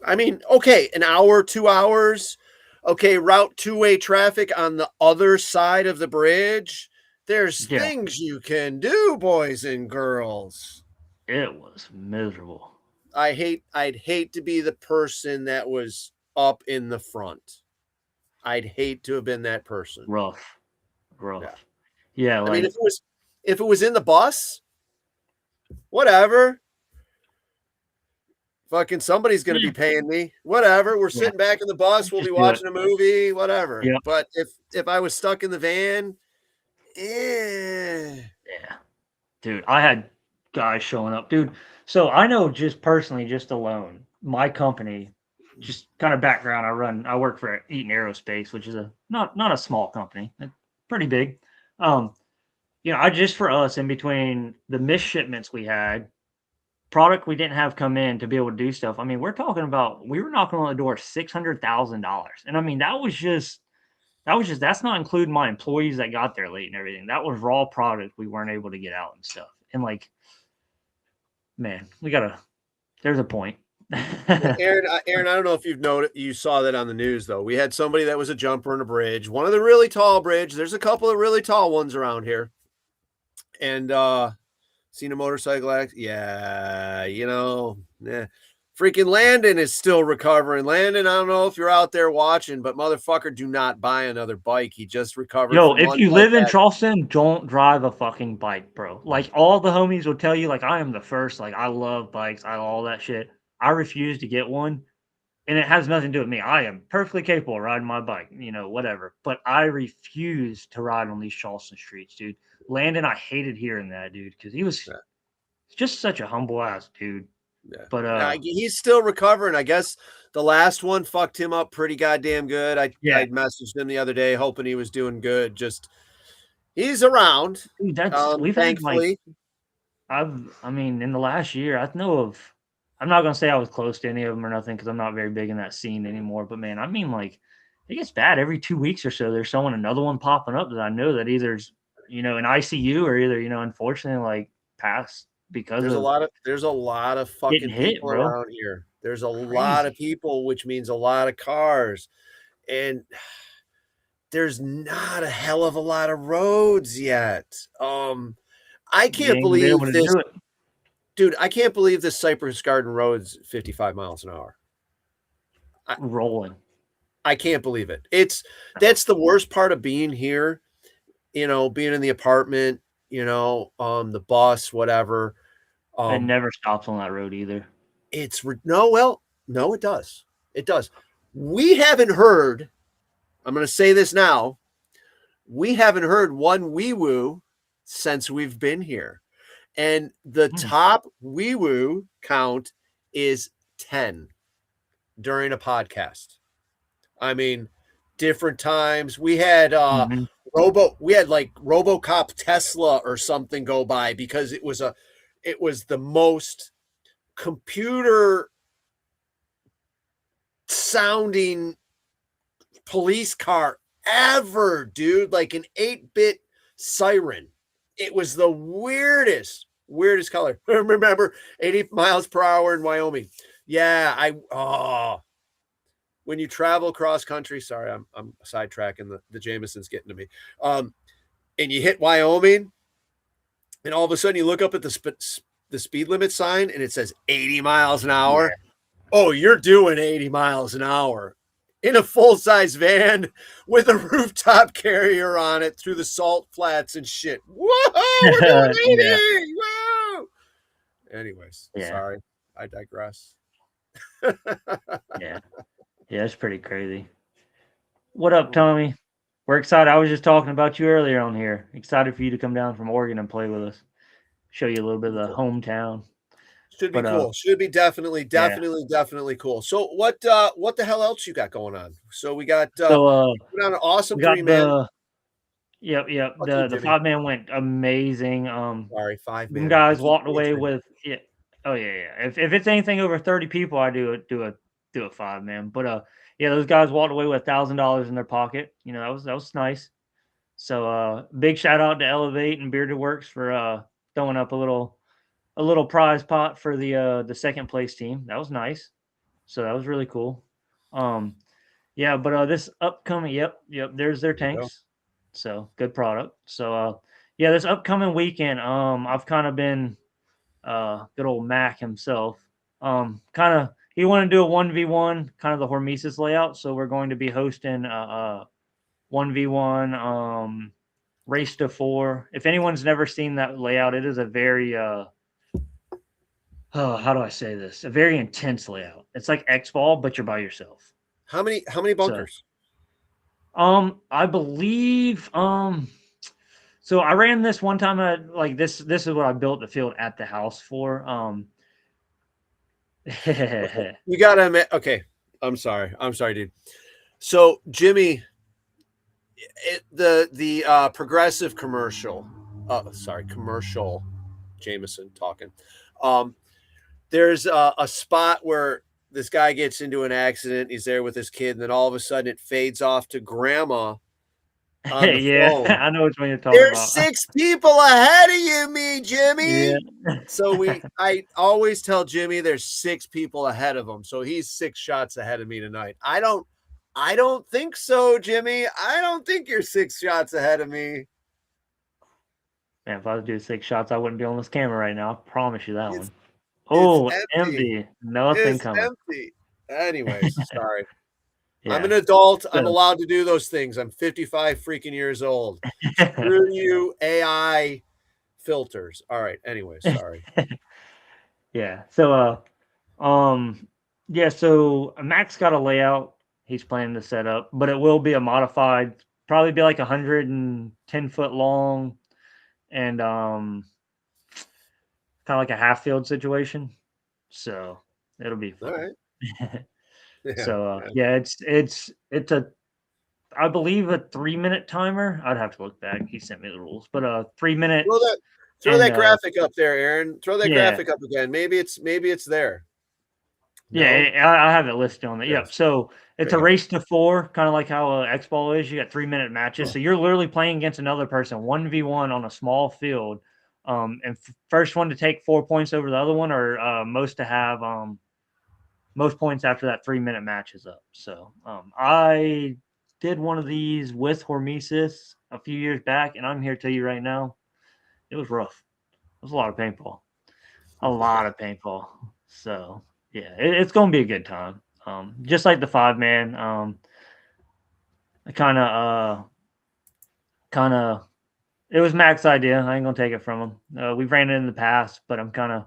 S2: I mean, okay, an hour, 2 hours. Okay, route two-way traffic on the other side of the bridge. There's
S3: Yeah.
S2: things you can do, boys and girls.
S3: It was miserable.
S2: I'd hate to be the person that was up in the front. I'd hate to have been that person.
S3: Rough.
S2: Yeah.
S3: Yeah,
S2: I
S3: like,
S2: mean, if it was in the bus, whatever. Fucking somebody's going to be paying me. Whatever. We're sitting back in the bus. We'll
S3: Just
S2: be
S3: do
S2: watching a movie. Whatever.
S3: Yeah.
S2: But if I was stuck in the van,
S3: yeah, dude, I had guys showing up, dude. So I know just personally, just alone, my company, just kind of background. I work for Eaton Aerospace, which is a not a small company, it's pretty big. I just for us in between the missed shipments we had, product we didn't have come in to be able to do stuff. I mean, we're talking about we were knocking on the door $600,000, and I mean that's not including my employees that got there late and everything. That was raw product we weren't able to get out and stuff. And like, man, there's a point.
S2: Aaron, I don't know if you saw that on the news though. We had somebody that was a jumper in a bridge, one of the really tall bridge. There's a couple of really tall ones around here. And seen a motorcycle accident. Yeah, freaking Landon is still recovering. Landon, I don't know if you're out there watching, but motherfucker, do not buy another bike. He just recovered.
S3: Yo,
S2: from
S3: if
S2: one
S3: you
S2: bike
S3: live in
S2: accident.
S3: Charleston, don't drive a fucking bike, bro. Like all the homies will tell you, like I am the first. Like I love bikes, I all that shit. I refuse to get one, and it has nothing to do with me. I am perfectly capable of riding my bike, whatever. But I refuse to ride on these Charleston streets, dude. Landon, I hated hearing that, dude, because he was just such a humble ass dude.
S2: Yeah.
S3: But
S2: he's still recovering. I guess the last one fucked him up pretty goddamn good. I messaged him the other day hoping he was doing good. Just he's around.
S3: Dude, that's we've
S2: thankfully.
S3: Had I mean, in the last year, I know of. I'm not gonna say I was close to any of them or nothing because I'm not very big in that scene anymore. But man, I mean, like it gets bad every 2 weeks or so. There's another one popping up that I know that either's in ICU or either unfortunately like passed because
S2: there's a lot of fucking
S3: hit,
S2: people
S3: bro.
S2: around here. There's a lot of people, which means a lot of cars, and there's not a hell of a lot of roads yet. I can't believe this. Dude, I can't believe this Cypress Garden Road's 55 miles an hour.
S3: Rolling.
S2: I can't believe it. That's the worst part of being here, being in the apartment, the bus, whatever.
S3: It never stops on that road either.
S2: No, it does. It does. We haven't heard, I'm going to say this now, we haven't heard one wee-woo since we've been here. And the top wee-woo count is 10 during a podcast. I mean, different times. We had we had like RoboCop Tesla or something go by because it was the most computer sounding police car ever, dude. Like an 8-bit siren. It was the weirdest color. Remember 80 miles per hour in Wyoming. Yeah, when you travel cross country, sorry, I'm sidetracking, the Jameson's getting to me. And you hit Wyoming, and all of a sudden you look up at the speed limit sign and it says 80 miles an hour. Yeah. Oh, you're doing 80 miles an hour in a full-size van with a rooftop carrier on it through the salt flats and shit. Whoa, we're doing 80! Yeah. Whoa! Anyways, sorry, I digress.
S3: Yeah, it's pretty crazy. What up, Tommy? We're excited. I was just talking about you earlier on here. Excited for you to come down from Oregon and play with us. Show you a little bit of the hometown.
S2: Should be cool. Should be definitely cool. So what the hell else you got going on? So we got we got an awesome 3-man.
S3: Yep. The 5-man went amazing.
S2: Sorry, 5-man.
S3: Some guys walked away with Oh yeah. If it's anything over 30 people, I do a 5-man. But those guys walked away with $1,000 in their pocket. You know, that was nice. So big shout out to Elevate and Bearded Works for throwing up a little prize pot for the second place team. That was nice. So that was really cool. But this upcoming, there's their tanks. So good product. So this upcoming weekend, I've kind of been good old Mac himself. He wanted to do a 1v1, kind of the Hormesis layout. So we're going to be hosting 1v1 race to 4. If anyone's never seen that layout, it is a very how do I say this? A very intense layout. It's like X-Ball, but you're by yourself.
S2: How many bunkers?
S3: So, I believe so I ran this one time this is what I built the field at the house for.
S2: You gotta admit, okay. I'm sorry, dude. So Jimmy, the progressive commercial. Commercial. Jameson talking. There's a spot where this guy gets into an accident. He's there with his kid, and then all of a sudden it fades off to grandma. On the phone.
S3: I know which one you're talking about.
S2: There's 6 people ahead of you, Jimmy. Yeah. So I always tell Jimmy there's 6 people ahead of him. So he's 6 shots ahead of me tonight. I don't think so, Jimmy. I don't think you're 6 shots ahead of me.
S3: Man, if I was doing 6 shots, I wouldn't be on this camera right now. I promise you that one. Oh, empty. Nothing coming.
S2: Empty. Anyways, sorry. Yeah. I'm an adult. I'm allowed to do those things. I'm 55 freaking years old. Screw you, AI filters. All right. Anyways, sorry.
S3: So, so Mac's got a layout he's planning to set up, but it will be a modified, probably be like 110 foot long and kind of like a half field situation. So it'll be fun.
S2: All right.
S3: It's I believe a 3-minute timer. I'd have to look back. He sent me the rules, but 3 minutes.
S2: Throw that graphic up there, Aaron. Throw that graphic up again. Maybe it's there.
S3: No? Yeah, I have it listed on there. Yes. Yep. So it's a race to 4, kind of like how X-Ball is. You got 3-minute matches. So you're literally playing against another person, 1v1 on a small field. And first one to take 4 points over the other one, or most to have most points after that 3-minute match is up. So I did one of these with Hormesis a few years back, and I'm here to tell you right now, it was rough. It was a lot of paintball. So yeah, it's going to be a good time. Just like the 5-man. I kind of, it was Mac's idea. I ain't going to take it from him. We've ran it in the past, but I'm kind of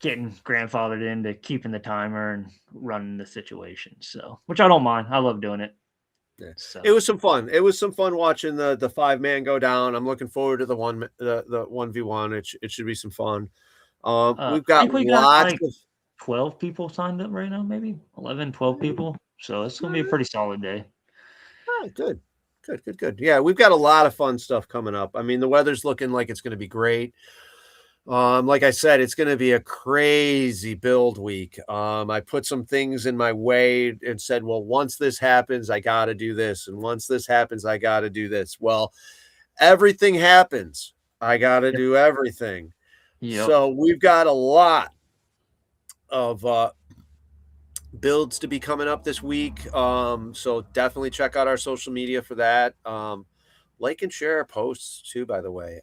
S3: getting grandfathered into keeping the timer and running the situation. So, which I don't mind. I love doing it.
S2: Yeah. So. It was some fun. It was some fun watching the 5-man go down. I'm looking forward to the 1v1. It should be some fun. We've got lots of
S3: 12 people signed up right now, maybe 11, 12 people. So it's going to be a pretty solid day.
S2: Oh, good. Yeah, we've got a lot of fun stuff coming up. I mean, the weather's looking like it's going to be great. Like I said, it's going to be a crazy build week. I put some things in my way and said, well, once this happens, I got to do this. And once this happens, I got to do this. Well, everything happens. I got to do everything.
S3: Yep.
S2: So we've got a lot of builds to be coming up this week. So definitely check out our social media for that. Like and share our posts too, by the way.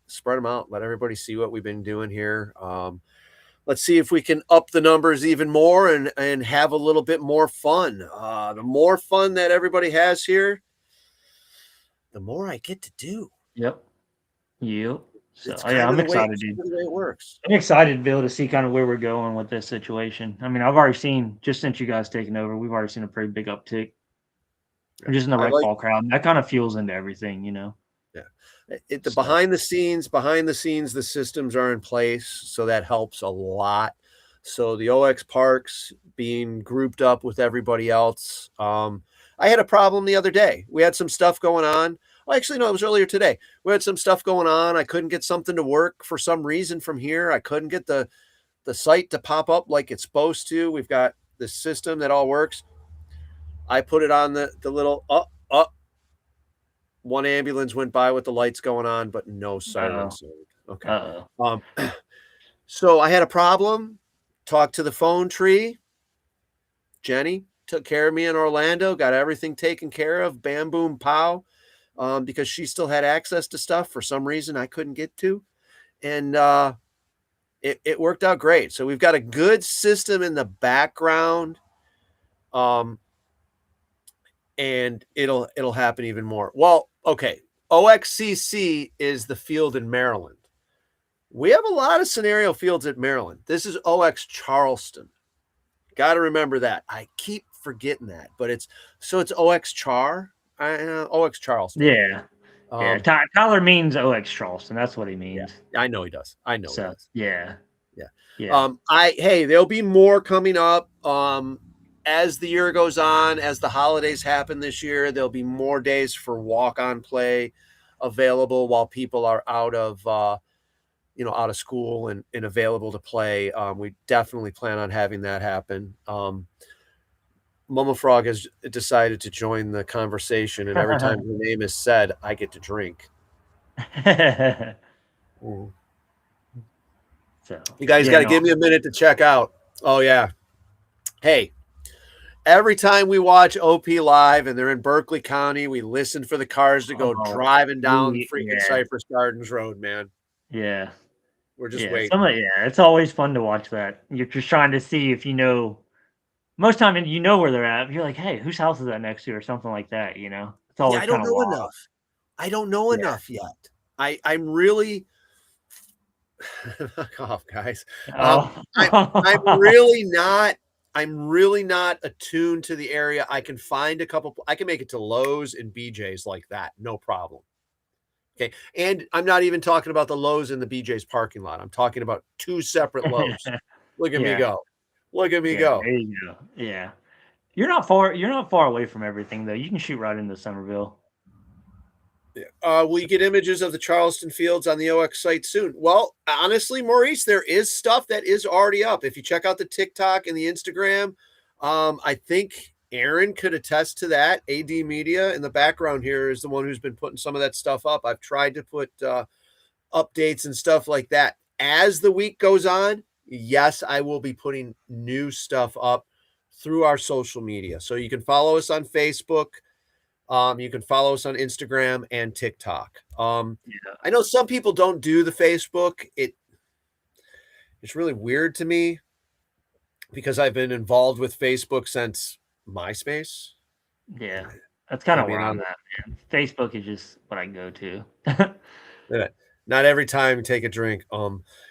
S2: Spread them out. Let everybody see what we've been doing here. Let's see if we can up the numbers even more and have a little bit more fun. The more fun that everybody has here, the more I get to do.
S3: Yep. So
S2: It's
S3: yeah, I'm
S2: kinda the way
S3: excited, dude.
S2: the way it works.
S3: I'm excited to be able to see kind of where we're going with this situation. I mean, I've already seen, just since you guys taken over, we've already seen a pretty big uptick just in the
S2: I
S3: rec
S2: like
S3: ball crowd. That kind of fuels into everything, you know.
S2: the
S3: So,
S2: behind the scenes, the systems are in place, so that helps a lot. So the OX Parks being grouped up with everybody else. I had a problem the other day. We had some stuff going on. Well, actually, no, it was earlier today. We had some stuff going on. I couldn't get something to work for some reason from here. I couldn't get the site to pop up like it's supposed to. We've got this system that all works. I put it on the little one ambulance went by with the lights going on, but no siren sound. Okay.
S3: uh-oh.
S2: So I had a problem. Talked to the phone tree. Jenny took care of me in Orlando, got everything taken care of. Bam, boom, pow. Because she still had access to stuff for some reason I couldn't get to. And it worked out great. So we've got a good system in the background. And it'll happen even more. Well, okay. OXCC is the field in Maryland. We have a lot of scenario fields at Maryland. This is OX Charleston. Got to remember that. I keep forgetting that, but it's OX Char, OX Charleston.
S3: Yeah. Tyler means OX Charleston. That's what he means.
S2: Yeah, I know he does. I know he does.
S3: Yeah.
S2: There'll be more coming up. As the year goes on, as the holidays happen this year, there'll be more days for walk-on play available while people are out of school and available to play. We definitely plan on having that happen. Momo Frog has decided to join the conversation, and every time her name is said, I get to drink. So you guys got to give me a minute to check out. Oh yeah. Hey, every time we watch OP live and they're in Berkeley County, we listen for the cars to go driving down freaking Cypress Gardens Road, man.
S3: Yeah.
S2: We're just waiting.
S3: It's always fun to watch that. You're just trying to see if most time you know where they're at. You're like, hey, whose house is that next to or something like that, you know? It's always
S2: I don't know enough. I don't know enough yet. I'm really fuck off, guys. I'm really not attuned to the area. I can find I can make it to Lowe's and BJ's like that. No problem. Okay. And I'm not even talking about the Lowe's and the BJ's parking lot. I'm talking about two separate Lowe's. Look at me go. Look at me go.
S3: There you go. Yeah. You're not far away from everything though. You can shoot right into Somerville.
S2: Will you get images of the Charleston fields on the OX site soon? Well, honestly, Maurice, there is stuff that is already up. If you check out the TikTok and the Instagram, I think Aaron could attest to that. AD Media in the background here is the one who's been putting some of that stuff up. I've tried to put updates and stuff like that. As the week goes on, yes, I will be putting new stuff up through our social media. So you can follow us on Facebook. You can follow us on Instagram and TikTok. I know some people don't do the Facebook. It's really weird to me because I've been involved with Facebook since MySpace.
S3: Yeah, that's kind of where I'm at, man. Facebook is just what I go to.
S2: Not every time you take a drink.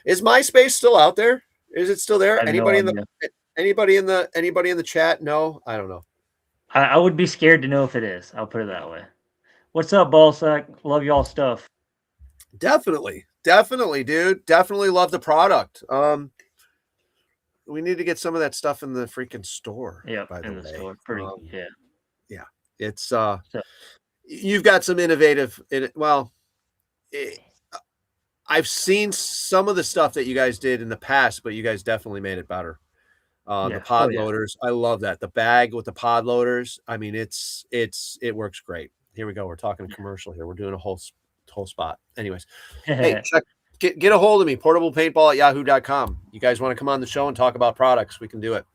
S2: Is MySpace still out there? Is it still there? Anybody in the chat? No, I don't know.
S3: I would be scared to know if it is. I'll put it that way. What's up, Ballsack? Love y'all stuff.
S2: Definitely, dude. Definitely love the product. We need to get some of that stuff in the freaking store.
S3: Yeah, in the store.
S2: Yeah. It's you've got some innovative. I've seen some of the stuff that you guys did in the past, but you guys definitely made it better. The
S3: Yeah.
S2: pod
S3: Oh, yeah.
S2: loaders, I love that. The bag with the pod loaders, I mean, it works great. Here we go. We're talking commercial here. We're doing a whole spot. Anyways, hey, get a hold of me, portablepaintball@yahoo.com. You guys want to come on the show and talk about products? We can do it.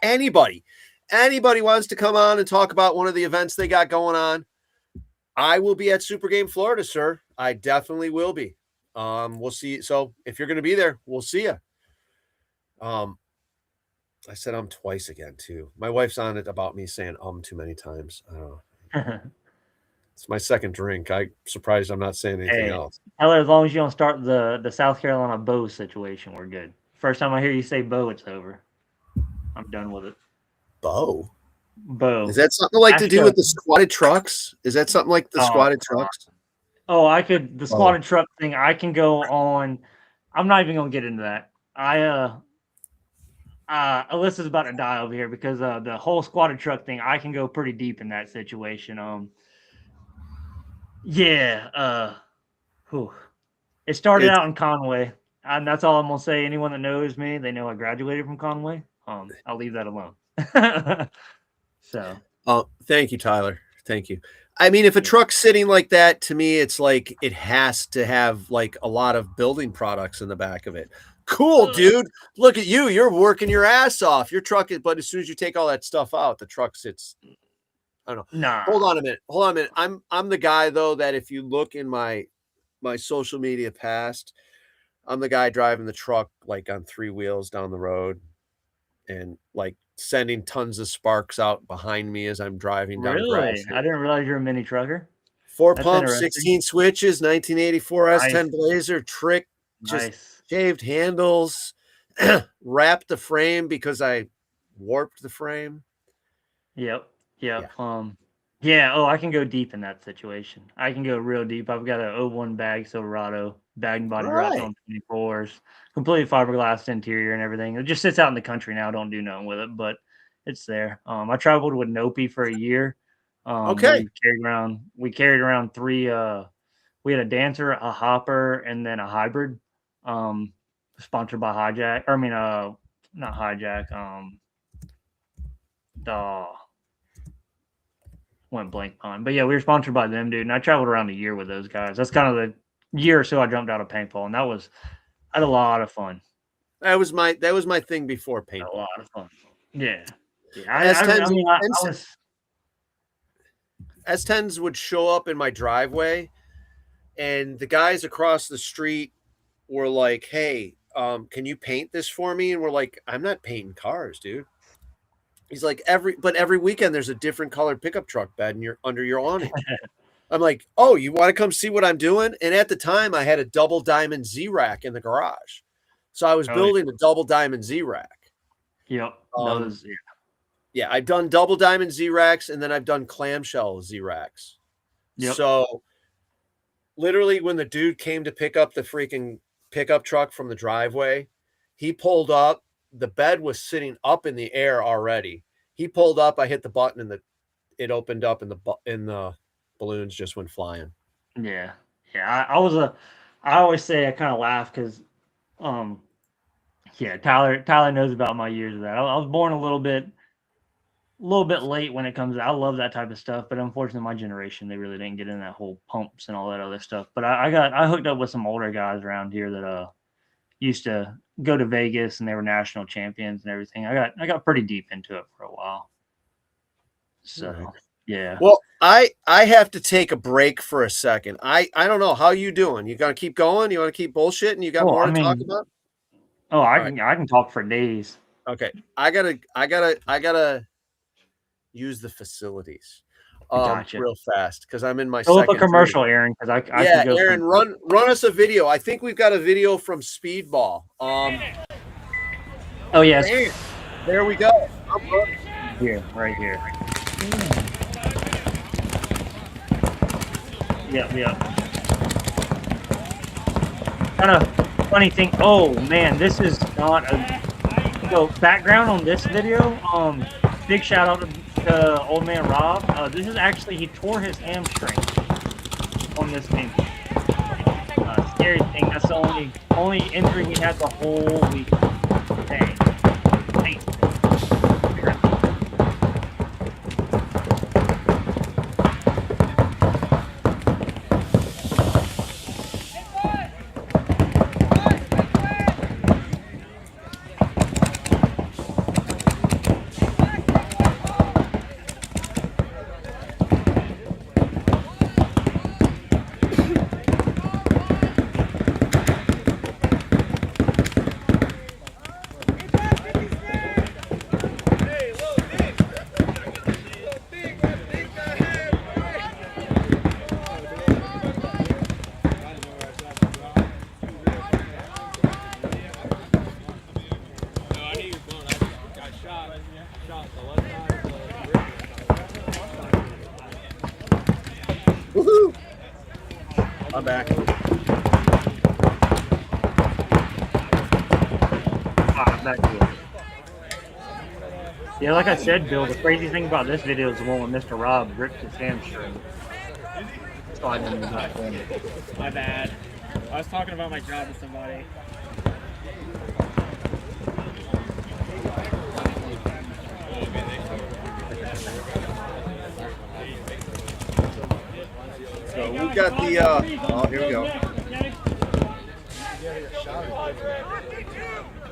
S2: Anybody wants to come on and talk about one of the events they got going on, I will be at Super Game Florida, sir. I definitely will be. We'll see. So if you're going to be there, we'll see you. I said twice again too. My wife's on it about me saying too many times. I don't know. It's my second drink. I'm surprised I'm not saying anything else.
S3: Tyler, as long as you don't start the South Carolina bow situation, we're good. First time I hear you say bow, it's over. I'm done with it.
S2: Bow?
S3: Bow.
S2: Is that something like to do with the squatted trucks? Is that something like the squatted trucks?
S3: Oh, the squatted truck thing, I can go on. I'm not even going to get into that. Alyssa's about to die over here because the whole squatted truck thing, I can go pretty deep in that situation. It started out in Conway, and that's all I'm gonna say. Anyone that knows me, they know I graduated from Conway. I'll leave that alone.
S2: Thank you, Tyler. Thank you. I mean, if a truck's sitting like that, to me, it's like it has to have like a lot of building products in the back of it. Cool, dude. Look at you. You're working your ass off. Your truck is, but as soon as you take all that stuff out, the truck sits. I don't know.
S3: Nah.
S2: Hold on a minute. I'm the guy though that if you look in my social media past, I'm the guy driving the truck like on 3 wheels down the road and like sending tons of sparks out behind me as I'm driving down.
S3: Really? I didn't realize you're a mini trucker.
S2: 4 pumps, 16 switches, 1984 S10
S3: Nice.
S2: Blazer, trick, just
S3: Nice.
S2: shaved handles, wrapped the frame because I warped the frame.
S3: Yep.
S2: Yeah.
S3: I can go deep in that situation. I can go real deep. I've got a 01 bag Silverado, bag and body drops on 24s, completely fiberglass interior and everything. It just sits out in the country now. Don't do nothing with it, but it's there. I traveled with Nopi for a year.
S2: Okay.
S3: We carried around 3 we had a dancer, a hopper, and then a hybrid. Sponsored by Hijack. Or I mean not Hijack, went blank on. But yeah, we were sponsored by them, dude. And I traveled around a year with those guys. That's kind of the year or so I jumped out of paintball, and I had a lot of fun.
S2: That was my thing before paintball.
S3: A lot of fun. Yeah.
S2: S10s would show up in my driveway, and the guys across the street were like, "Hey, can you paint this for me?" And we're like, "I'm not painting cars, dude." He's like, every weekend there's a different colored pickup truck bed and you're under your awning. I'm like, "Oh, you want to come see what I'm doing?" And at the time I had a double diamond Z-Rack in the garage. So I was building a double diamond Z-Rack.
S3: Yep.
S2: Yeah, I've done double diamond Z-Racks and then I've done clamshell Z-Racks.
S3: Yep.
S2: So literally when the dude came to pick up the freaking pickup truck from the driveway, he pulled up. The bed was sitting up in the air already. He pulled up. I hit the button and it opened up and the balloons just went flying.
S3: Yeah. I always say I kind of laugh because, Tyler knows about my years of that. I was born a little bit late when it comes to, I love that type of stuff, but unfortunately my generation, they really didn't get in that whole pumps and all that other stuff. But I hooked up with some older guys around here that used to go to Vegas and they were national champions and everything. I got pretty deep into it for a while. So yeah.
S2: Well, I have to take a break for a second. I don't know how you doing. You gonna keep going? You want to keep bullshitting? You got more to talk about?
S3: Oh, I can talk for days.
S2: Okay. I gotta use the facilities.
S3: Gotcha.
S2: Real fast because I'm in my
S3: Go
S2: second
S3: up a commercial, Aaron, because I
S2: yeah,
S3: can go
S2: Aaron, run us a video. I think we've got a video from Speedball.
S3: Oh yes.
S2: There we go.
S3: Here, right here. Yep. Kind of funny thing. Oh man, this is not a background on this video. Big shout out to old man Rob. This is actually, he tore his hamstring on this game. scary thing. That's the only injury we had the whole week. Dang. Hey.
S2: Woohoo! I'm back.
S3: Back to it. Yeah, like I said, Bill, the crazy thing about this video is the one when Mr. Rob ripped his hamstring. So I didn't even have to.
S4: My bad. I was talking about my job with somebody.
S2: So we've got the oh, here we go.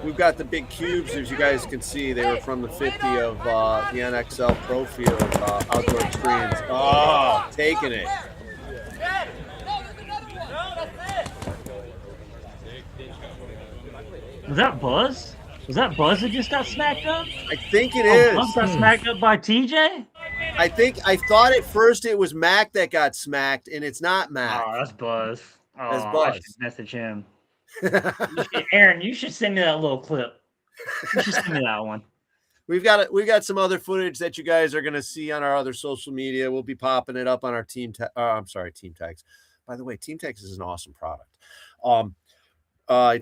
S2: We've got the big cubes, as you guys can see. They were from the 50 of the NXL Pro Field Outdoor Extremes. Oh, taking it.
S3: Was that Buzz? Was that Buzz that just got smacked up?
S2: I think it
S3: Oh,
S2: is.
S3: Buzz got smacked up by TJ?
S2: I thought at first it was Mac that got smacked, and it's not Mac.
S3: Oh, that's Buzz. Oh,
S2: That's
S3: I
S2: Buzz.
S3: should message him. Aaron, you should send me that little clip. You should send me that one.
S2: We've got some other footage that you guys are going to see on our other social media. We'll be popping it up on our Team Tags. By the way, Team Tags is an awesome product.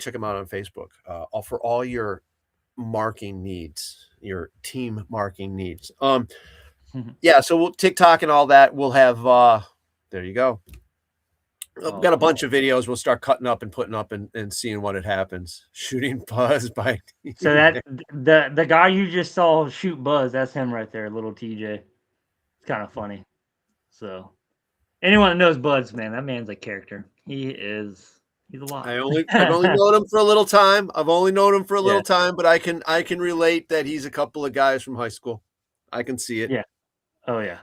S2: Check them out on Facebook. For all your marking needs, your team marking needs. Yeah, so we'll TikTok and all that. We'll have there you go. We've got a bunch of videos we'll start cutting up and putting up and seeing what it happens. Shooting Buzz by
S3: So that the guy you just saw shoot Buzz, that's him right there, little TJ. It's kind of funny. So anyone that knows Buzz, man, that man's a character. He's a lot.
S2: I've only known him for a little time. But I can relate that he's a couple of guys from high school. I can see it.
S3: Yeah. Oh yeah.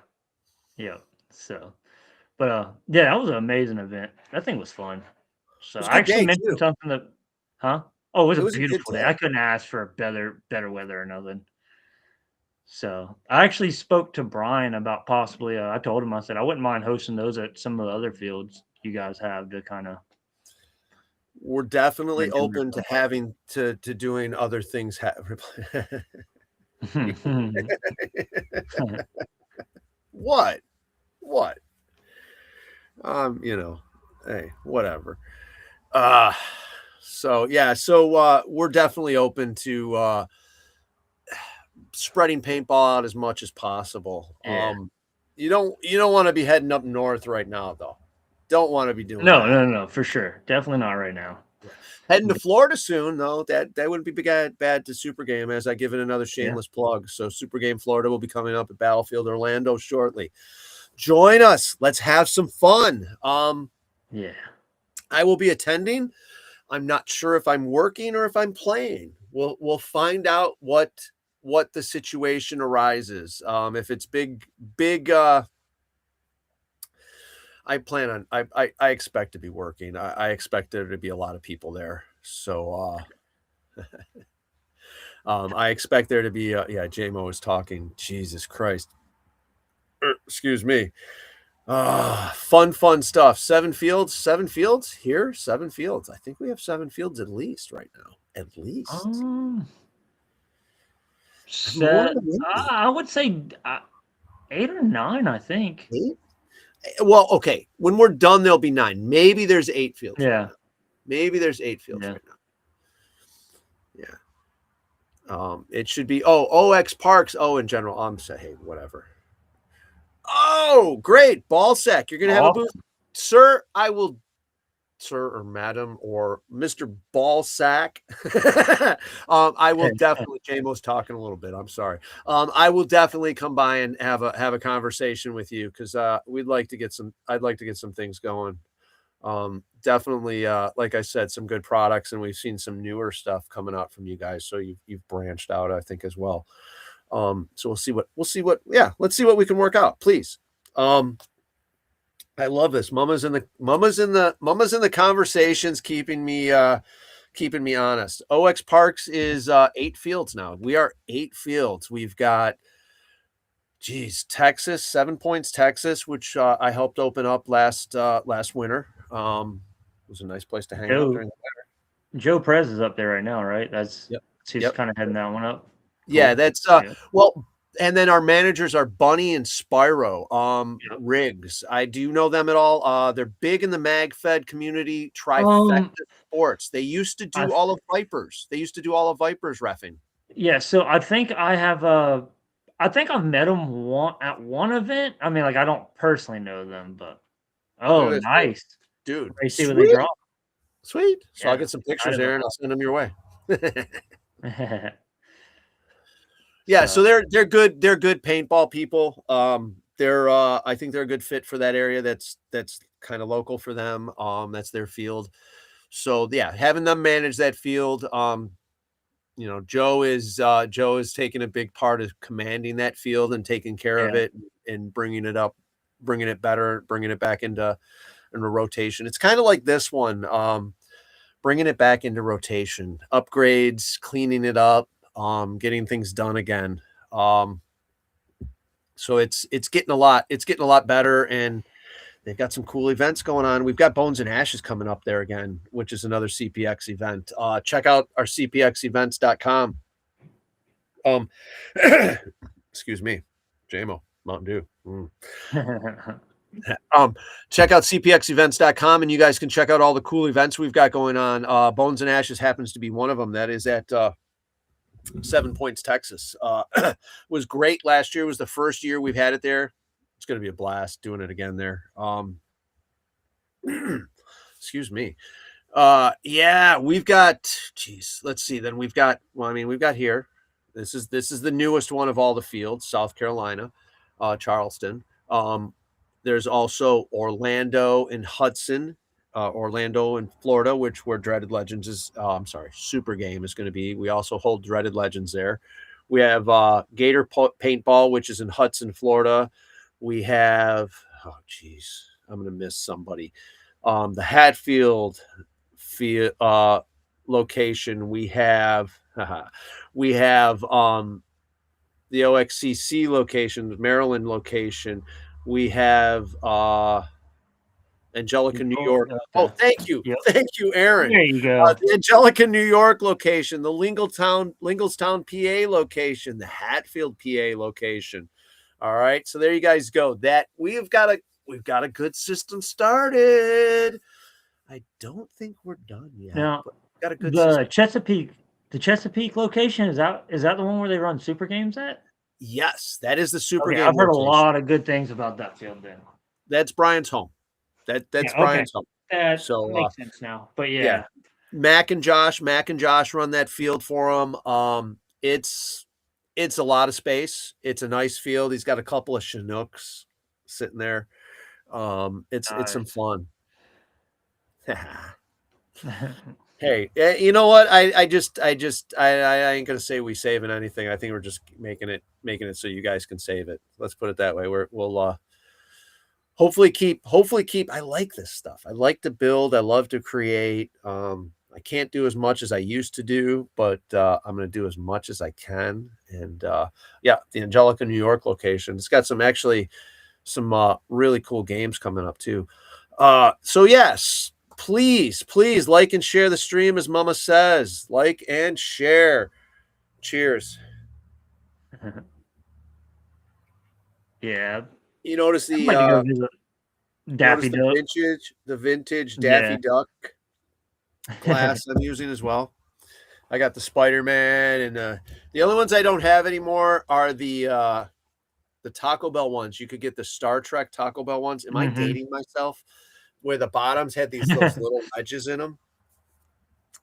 S3: Yeah. So but yeah, that was an amazing event. That thing was fun. So
S2: It was a
S3: I
S2: good
S3: actually
S2: day,
S3: mentioned
S2: too.
S3: something that Oh, it
S2: It
S3: was
S2: was
S3: a
S2: a good
S3: beautiful day.
S2: day.
S3: I couldn't ask for better weather or nothing. So I actually spoke to Brian about possibly I told him, I said I wouldn't mind hosting those at some of the other fields you guys have to kind of
S2: We're definitely
S3: Yeah,
S2: open to having to doing other things. What? Hey, whatever. So yeah, we're definitely open to spreading paintball out as much as possible.
S3: Yeah.
S2: You don't want to be heading up north right now, though. Don't want to be doing
S3: No,
S2: that.
S3: no, for sure. Definitely not right now.
S2: Heading to Florida soon, though. That wouldn't be bad to Super Game, as I give it another shameless plug. So Super Game Florida will be coming up at Battlefield Orlando shortly. Join us. Let's have some fun.
S3: Yeah.
S2: I will be attending. I'm not sure if I'm working or if I'm playing. We'll find out what the situation arises. If it's big I plan on I expect to be working. I expect there to be a lot of people there. So I expect there to be JMO is talking. Jesus Christ. Excuse me. Fun stuff. 7 fields here. 7 fields. I think we have 7 fields at least right now. At least.
S3: I would say 8 or 9, I think.
S2: 8? Well, okay. When we're done, there'll be 9. Maybe there's 8 fields.
S3: Yeah.
S2: Right now. Maybe there's 8 fields right now. Yeah. It should be OX Parks. In general. I'm saying, hey, whatever. Oh, great. Ball sack. You're gonna have a booth. Sir, I will sir or madam or Mr. Ballsack, I will definitely, JMO's talking a little bit. I'm sorry. I will definitely come by and have a conversation with you because I'd like to get some things going. Definitely, like I said, some good products, and we've seen some newer stuff coming out from you guys. So you've branched out, I think, as well. So let's see what we can work out, please. I love this. Mama's in the conversations, keeping me honest. OX Parks is 8 fields now. We are 8 fields. We've got Texas, 7 Points, Texas, which I helped open up last winter. It was a nice place to hang out during the winter.
S3: Joe Perez is up there right now, right? He's kind of heading that one up.
S2: Yeah, that's well, and then our managers are Bunny and Spyro Riggs. I do know them at all. They're big in the MagFed community, Trifecta Sports. They used to do all of Vipers. They used to do all of Vipers reffing.
S3: Yeah, so I think I've met them at one event. I mean, like, I don't personally know them, but nice.
S2: Dude.
S3: I see what they draw.
S2: Sweet. So I'll get some pictures there and I'll send them your way. Yeah, so they're good. They're good paintball people. I think they're a good fit for that area. That's kind of local for them. That's their field. So yeah, having them manage that field. Joe is taking a big part of commanding that field and taking care of it and bringing it up, bringing it better, bringing it back into rotation. It's kind of like this one, bringing it back into rotation, upgrades, cleaning it up, getting things done again. So it's getting a lot better, and they've got some cool events going on. We've got Bones and Ashes coming up there again, which is another CPX event. Check out our cpxevents.com. Excuse me, JMO, Mountain Dew. Check out cpxevents.com, and you guys can check out all the cool events we've got going on. Bones and Ashes happens to be one of them. That is at 7 Points, Texas. Was great last year. It was the first year we've had it there. It's going to be a blast doing it again there. Excuse me. We've got, let's see. Then we've got here. This is the newest one of all the fields, South Carolina, Charleston. There's also Orlando and Hudson, Orlando and Florida, where Dreaded Legends is, Super Game is going to be. We also hold Dreaded Legends there. We have Gator Paintball, which is in Hudson, Florida. We have, I'm going to miss somebody. The Hatfield location. We have the OXCC location, the Maryland location. We have Angelica, New York. Oh, thank you. Yep. Thank you, Aaron.
S3: There you go.
S2: The Angelica, New York location, the Lingelstown, PA location, the Hatfield, PA location. All right. So there you guys go. That we've got a good system started. I don't think we're done yet.
S3: Now,
S2: got a good
S3: system. The Chesapeake location, is that the one where they run Super Games at?
S2: Yes, that is the Super Game.
S3: I've heard a lot of good things about that field then.
S2: That's Brian's home. That's Brian's home.
S3: That makes sense now. But yeah.
S2: Mac and Josh run that field for him. It's a lot of space. It's a nice field. He's got a couple of Chinooks sitting there. It's some fun. Hey, you know what? I ain't gonna say we saving anything. I think we're just making it so you guys can save it. Let's put it that way. We'll hopefully keep. I like this stuff. I like to build. I love to create. I can't do as much as I used to do, but I'm gonna do as much as I can. And the Angelica, New York location. It's got some really cool games coming up too. So yes. Please like and share the stream, as Mama says. Like and share. Cheers.
S3: Yeah.
S2: You notice the vintage Daffy Duck glass I'm using as well. I got the Spider-Man, and the only ones I don't have anymore are the Taco Bell ones. You could get the Star Trek Taco Bell ones. Am I dating myself? where the bottoms had those little wedges in them.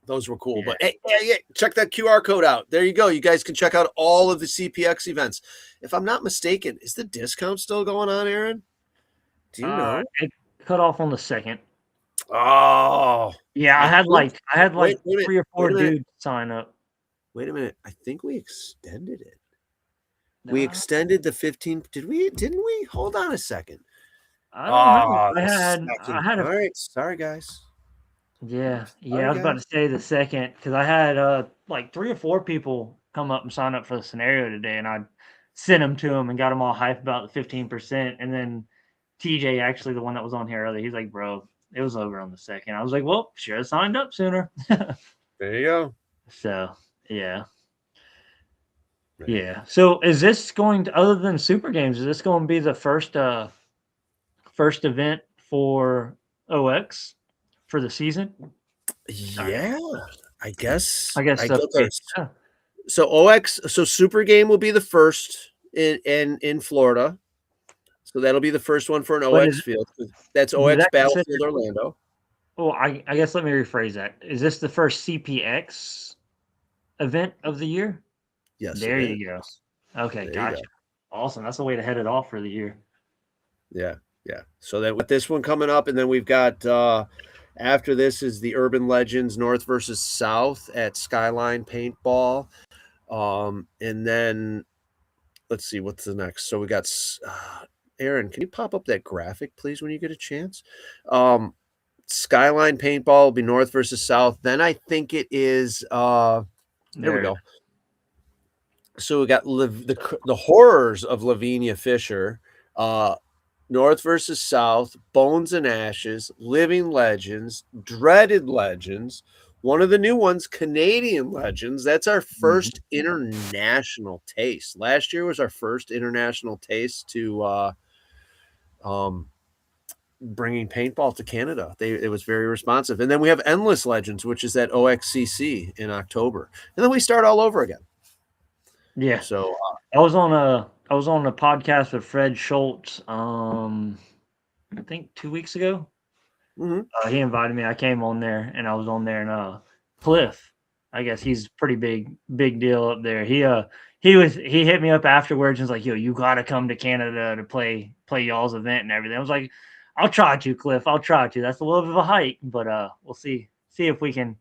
S2: Those were cool.
S3: Yeah.
S2: But hey, check that QR code out. There you go. You guys can check out all of the CPX events. If I'm not mistaken, is the discount still going on, Aaron? Do you know?
S3: It cut off on the 2nd.
S2: Oh,
S3: Yeah, I had like
S2: wait a minute,
S3: 3 or 4
S2: wait a minute.
S3: dudes sign up.
S2: Wait a minute. I think we extended it. We
S3: Nah,
S2: extended the 15. Didn't we? Hold on a second.
S3: I don't know.
S2: the
S3: I
S2: second.
S3: had
S2: All
S3: a
S2: right. Sorry, guys.
S3: yeah.
S2: Sorry,
S3: I was about
S2: guys.
S3: to say the 2nd because I had like 3 or 4 people come up and sign up for the scenario today, and I sent them to them and got them all hyped about the 15%. And then TJ, actually the one that was on here earlier, he's like, "Bro, it was over on the 2nd." I was like, "Well, should have signed up sooner."
S2: There you go.
S3: So yeah.
S2: Right.
S3: Yeah. So is this going to, other than Super Games, is this going to be the first event for OX for the season?
S2: Yeah, I guess.
S3: I guess so.
S2: okay.
S3: Yeah.
S2: So Super Game will be the first in Florida. So that'll be the first one for an
S3: But
S2: OX field. That's
S3: is
S2: OX
S3: that
S2: Battlefield
S3: considered-
S2: Orlando.
S3: Well, I guess let me rephrase that. Is this the first CPX event of the year?
S2: Yes.
S3: There
S2: it
S3: you go. Okay,
S2: There you
S3: gotcha.
S2: go.
S3: Awesome. That's the way to head it off for the year.
S2: Yeah. So then with this one coming up, and then we've got after this is the Urban Legends North versus South at Skyline Paintball. And then let's see what's the next. So we got Aaron, can you pop up that graphic, please, when you get a chance? Skyline Paintball will be North versus South. Then I think it is there we go. So we got the horrors of Lavinia Fisher, North versus South, Bones and Ashes, Living Legends, Dreaded Legends, one of the new ones, Canadian Legends. That's our first international taste. Last year was our first international taste to bringing paintball to Canada. It was very responsive. And then we have Endless Legends, which is at OXCC in October. And then we start all over again.
S3: Yeah.
S2: So
S3: I was on a podcast with Fred Schultz, I think 2 weeks ago. He invited me. I came on there, and I was on there. And Cliff, I guess he's pretty big deal up there. He hit me up afterwards and was like, "Yo, you got to come to Canada to play y'all's event and everything." I was like, "I'll try to, Cliff. I'll try to." That's a little bit of a hike, but we'll see if we can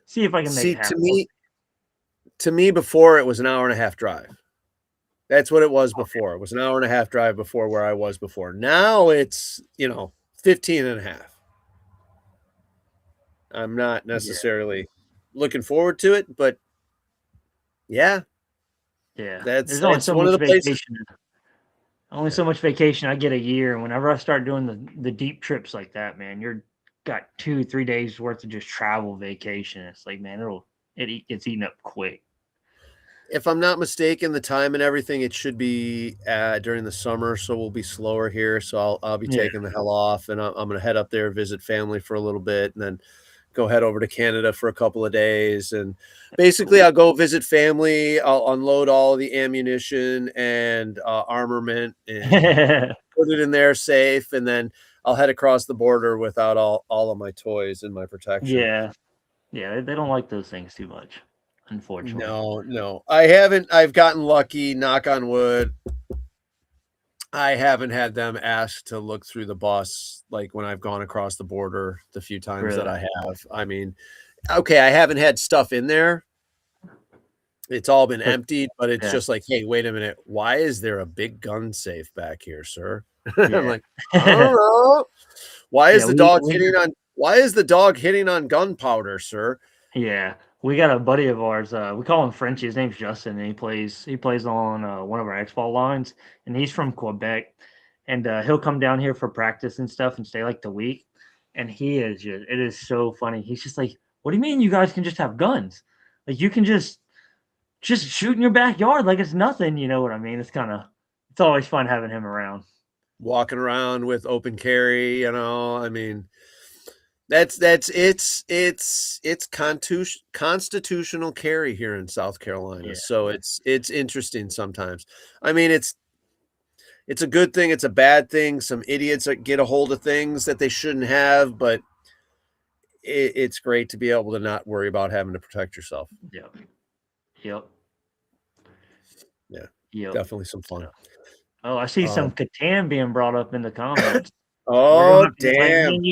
S3: see if I can make it happen.
S2: To me, before it was an hour and a half drive. That's what it was before. It was an hour and a half drive before where I was before. Now it's, 15 and a half. I'm not necessarily looking forward to it, but yeah.
S3: Yeah.
S2: That's
S3: only so
S2: one
S3: much
S2: of the places.
S3: vacation. Only so much vacation I get a year. And whenever I start doing the deep trips like that, man, you're got 2-3 days worth of just travel vacation. It's like, man, it gets eaten up quick.
S2: If I'm not mistaken, the time and everything, it should be during the summer, so we'll be slower here. So I'll be taking the hell off, and I'm going to head up there, visit family for a little bit, and then go head over to Canada for a couple of days. And basically, I'll go visit family. I'll unload all the ammunition and armament and put it in there safe, and then I'll head across the border without all of my toys and my protection.
S3: Yeah, they don't like those things too much. Unfortunately.
S2: No. I've gotten lucky, knock on wood. I haven't had them ask to look through the bus like when I've gone across the border the few times that I have. I mean, okay, I haven't had stuff in there. It's all been emptied, but it's just like, hey, wait a minute. Why is there a big gun safe back here, sir? I'm like, I don't know. Why is the dog hitting on gunpowder, sir?
S3: Yeah. We got a buddy of ours. We call him Frenchie. His name's Justin, and he plays on one of our X-Ball lines, and he's from Quebec. And he'll come down here for practice and stuff and stay like the week. And it is so funny. He's just like, "What do you mean you guys can just have guns? Like you can just shoot in your backyard like it's nothing." You know what I mean? It's always fun having him around.
S2: Walking around with open carry, I mean. It's constitutional carry here in South Carolina. So it's interesting sometimes. I mean, it's a good thing, it's a bad thing. Some idiots get a hold of things that they shouldn't have, but it's great to be able to not worry about having to protect yourself.
S3: Yep. Yep.
S2: Yeah.
S3: Yep.
S2: Definitely some fun.
S3: Oh, I see some Catan being brought up in the comments.
S2: Oh,
S3: Like,
S2: damn.
S3: me and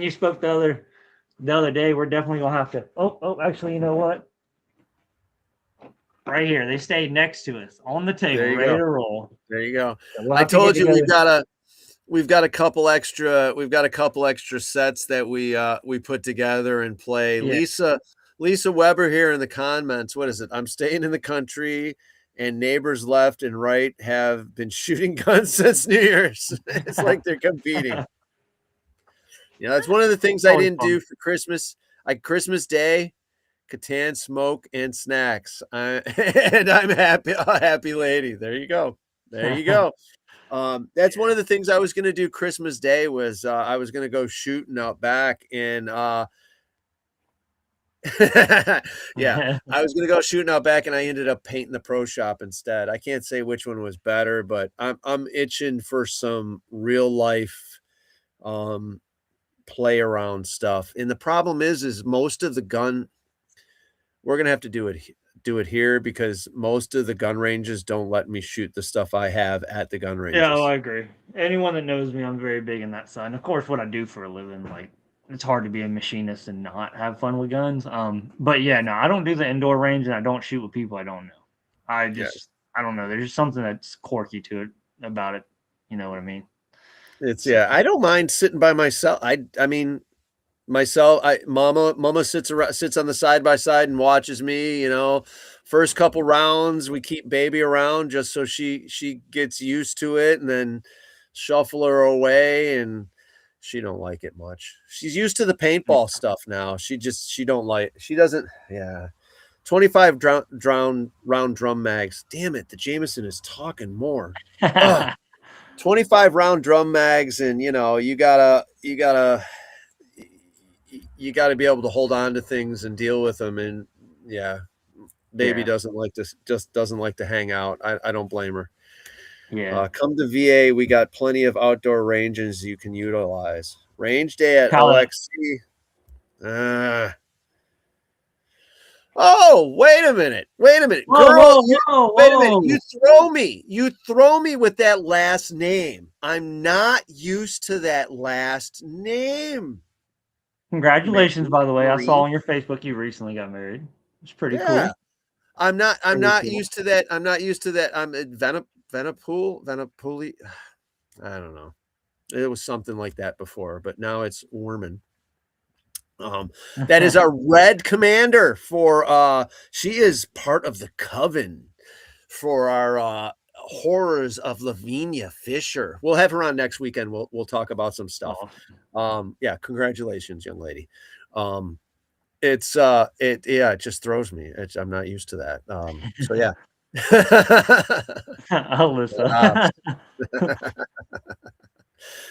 S3: you spoke the other day. We're definitely gonna have to. Oh, actually, you know what? Right here, they stayed next to us on the table,
S2: There you
S3: ready
S2: go.
S3: to roll.
S2: There you go.
S3: So we'll
S2: I
S3: have to get
S2: told you
S3: together.
S2: we've got a couple extra sets that we put together and play.
S3: Yeah.
S2: Lisa Weber here in the comments. What is it? I'm staying in the country, and neighbors left and right have been shooting guns since New Year's. It's like they're competing. That's one of the things I
S3: Always
S2: didn't
S3: fun.
S2: do for Christmas. Like Christmas Day, Catan, smoke, and snacks. And I'm a happy lady. There you go. There you go. That's one of the things I was going to do Christmas Day was I was going to go shooting out back and yeah, I was going to go shooting out back and I ended up painting the pro shop instead. I can't say which one was better, but I'm itching for some real life play around stuff. And the problem is most of the gun we're going to have to do it here because most of the gun ranges don't let me shoot the stuff I have at the gun ranges.
S3: Yeah, I agree. Anyone that knows me, I'm very big in that side. And of course, what I do for a living, like it's hard to be a machinist and not have fun with guns. But yeah, no, I don't do the indoor range and I don't shoot with people I don't know. I don't know. There's just something that's quirky to it about it. You know what I mean?
S2: I don't mind sitting by myself. I mean, myself, mama sits on the side by side and watches me, first couple rounds, we keep baby around just so she gets used to it and then shuffle her away. And she don't like it much. She's used to the paintball stuff now. She doesn't. Yeah. 25 round drum mags. Damn it. The Jameson is talking more. 25 round drum mags. And you gotta be able to hold on to things and deal with them. And yeah, baby doesn't like to hang out. I don't blame her.
S3: Yeah.
S2: Come to VA. We got plenty of outdoor ranges you can utilize. Range day at OXC. Oh, wait a minute. Girl, wait a minute. You throw me with that last name. I'm not used to that last name.
S3: Congratulations, by the way. I saw on your Facebook you recently got married. It's pretty cool.
S2: I'm not used to that. I'm at Venapuli. I don't know. It was something like that before, but now it's Werman. That is our red commander for she is part of the coven for our horrors of Lavinia Fisher. We'll have her on next weekend. We'll talk about some stuff. Yeah, congratulations, young lady. It just throws me. I'm not used to that. So yeah.
S3: Alyssa.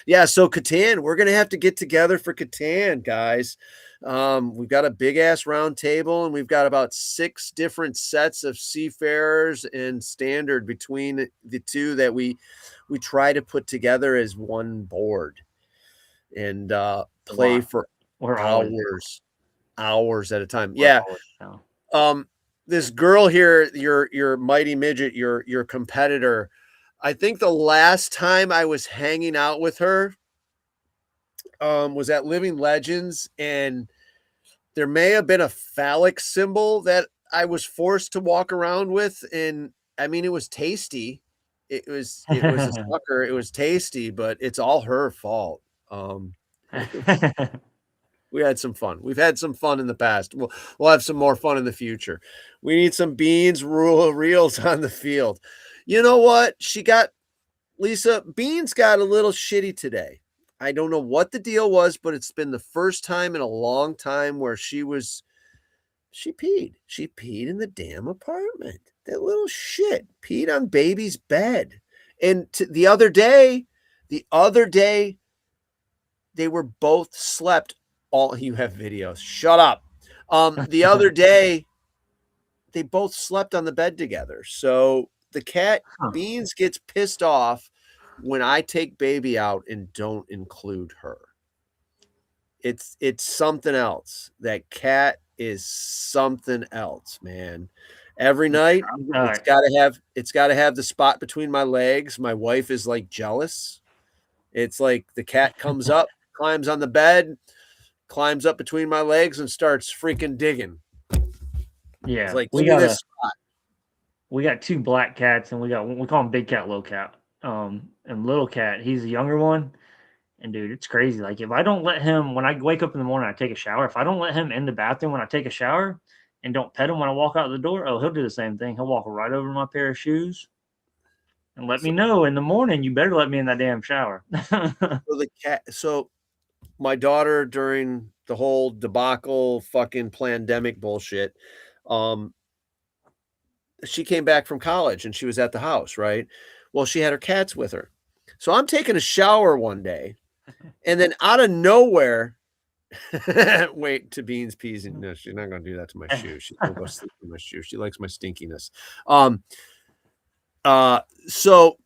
S2: Yeah, so Catan, we're gonna have to get together for Catan, guys. We've got a big ass round table, and we've got about 6 different sets of Seafarers and Standard between the two that we try to put together as one board and play for hours at a time. Yeah. This girl here, your mighty midget, your competitor. I think the last time I was hanging out with her was at Living Legends, and there may have been a phallic symbol that I was forced to walk around with. And I mean, it was tasty. It was a sucker. It was tasty, but it's all her fault. We had some fun. We've had some fun in the past. We'll have some more fun in the future. We need some beans, reels on the field. You know what? Lisa, Beans got a little shitty today. I don't know what the deal was, but it's been the first time in a long time where she peed. She peed in the damn apartment. That little shit peed on baby's bed. And the other day, they were both slept. You have videos. Shut up. The other day, they both slept on the bed together. So the cat Beans gets pissed off when I take baby out and don't include her. It's something else. That cat is something else, man. Every night it's got to have the spot between my legs. My wife is like jealous. It's like the cat comes up, climbs on the bed, climbs up between my legs and starts freaking digging.
S3: Yeah,
S2: It's like, give me this spot.
S3: We got 2 black cats, and we call him Big Cat, Little Cat. And Little Cat, he's the younger one. And dude, it's crazy. Like if I don't let him, when I wake up in the morning, I take a shower. If I don't let him in the bathroom when I take a shower and don't pet him when I walk out the door, oh, he'll do the same thing. He'll walk right over my pair of shoes and let me know in the morning, you better let me in that damn shower.
S2: So my daughter, during the whole debacle fucking pandemic bullshit, she came back from college and she was at the house, right? Well, she had her cats with her. So I'm taking a shower one day, and then out of nowhere, wait to Beans peas. And no, she's not going to do that to my shoe. She's going to go sleep in my shoe. She likes my stinkiness. So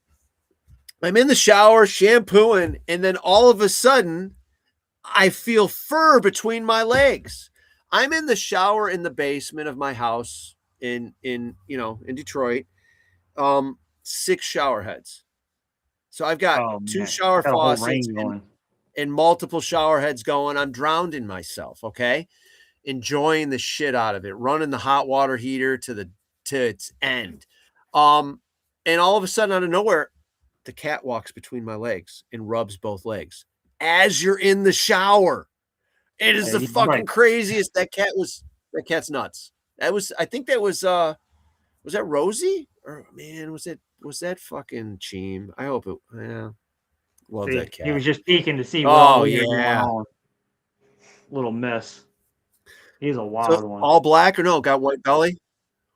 S2: I'm in the shower shampooing, and then all of a sudden I feel fur between my legs. I'm in the shower in the basement of my house in Detroit. 6 shower heads. So I've got 2 shower faucets and multiple shower heads going. I'm drowning myself. Okay. Enjoying the shit out of it, running the hot water heater to its end. And all of a sudden, out of nowhere, the cat walks between my legs and rubs both legs as you're in the shower. It is the fucking craziest. That cat's nuts. I think that was that Rosie? Or man, was that fucking Cheem? I hope it, yeah. Love that cat.
S3: He was just peeking to see.
S2: Oh, yeah.
S3: Little mess. He's a wild one.
S2: All black or no? Got white belly?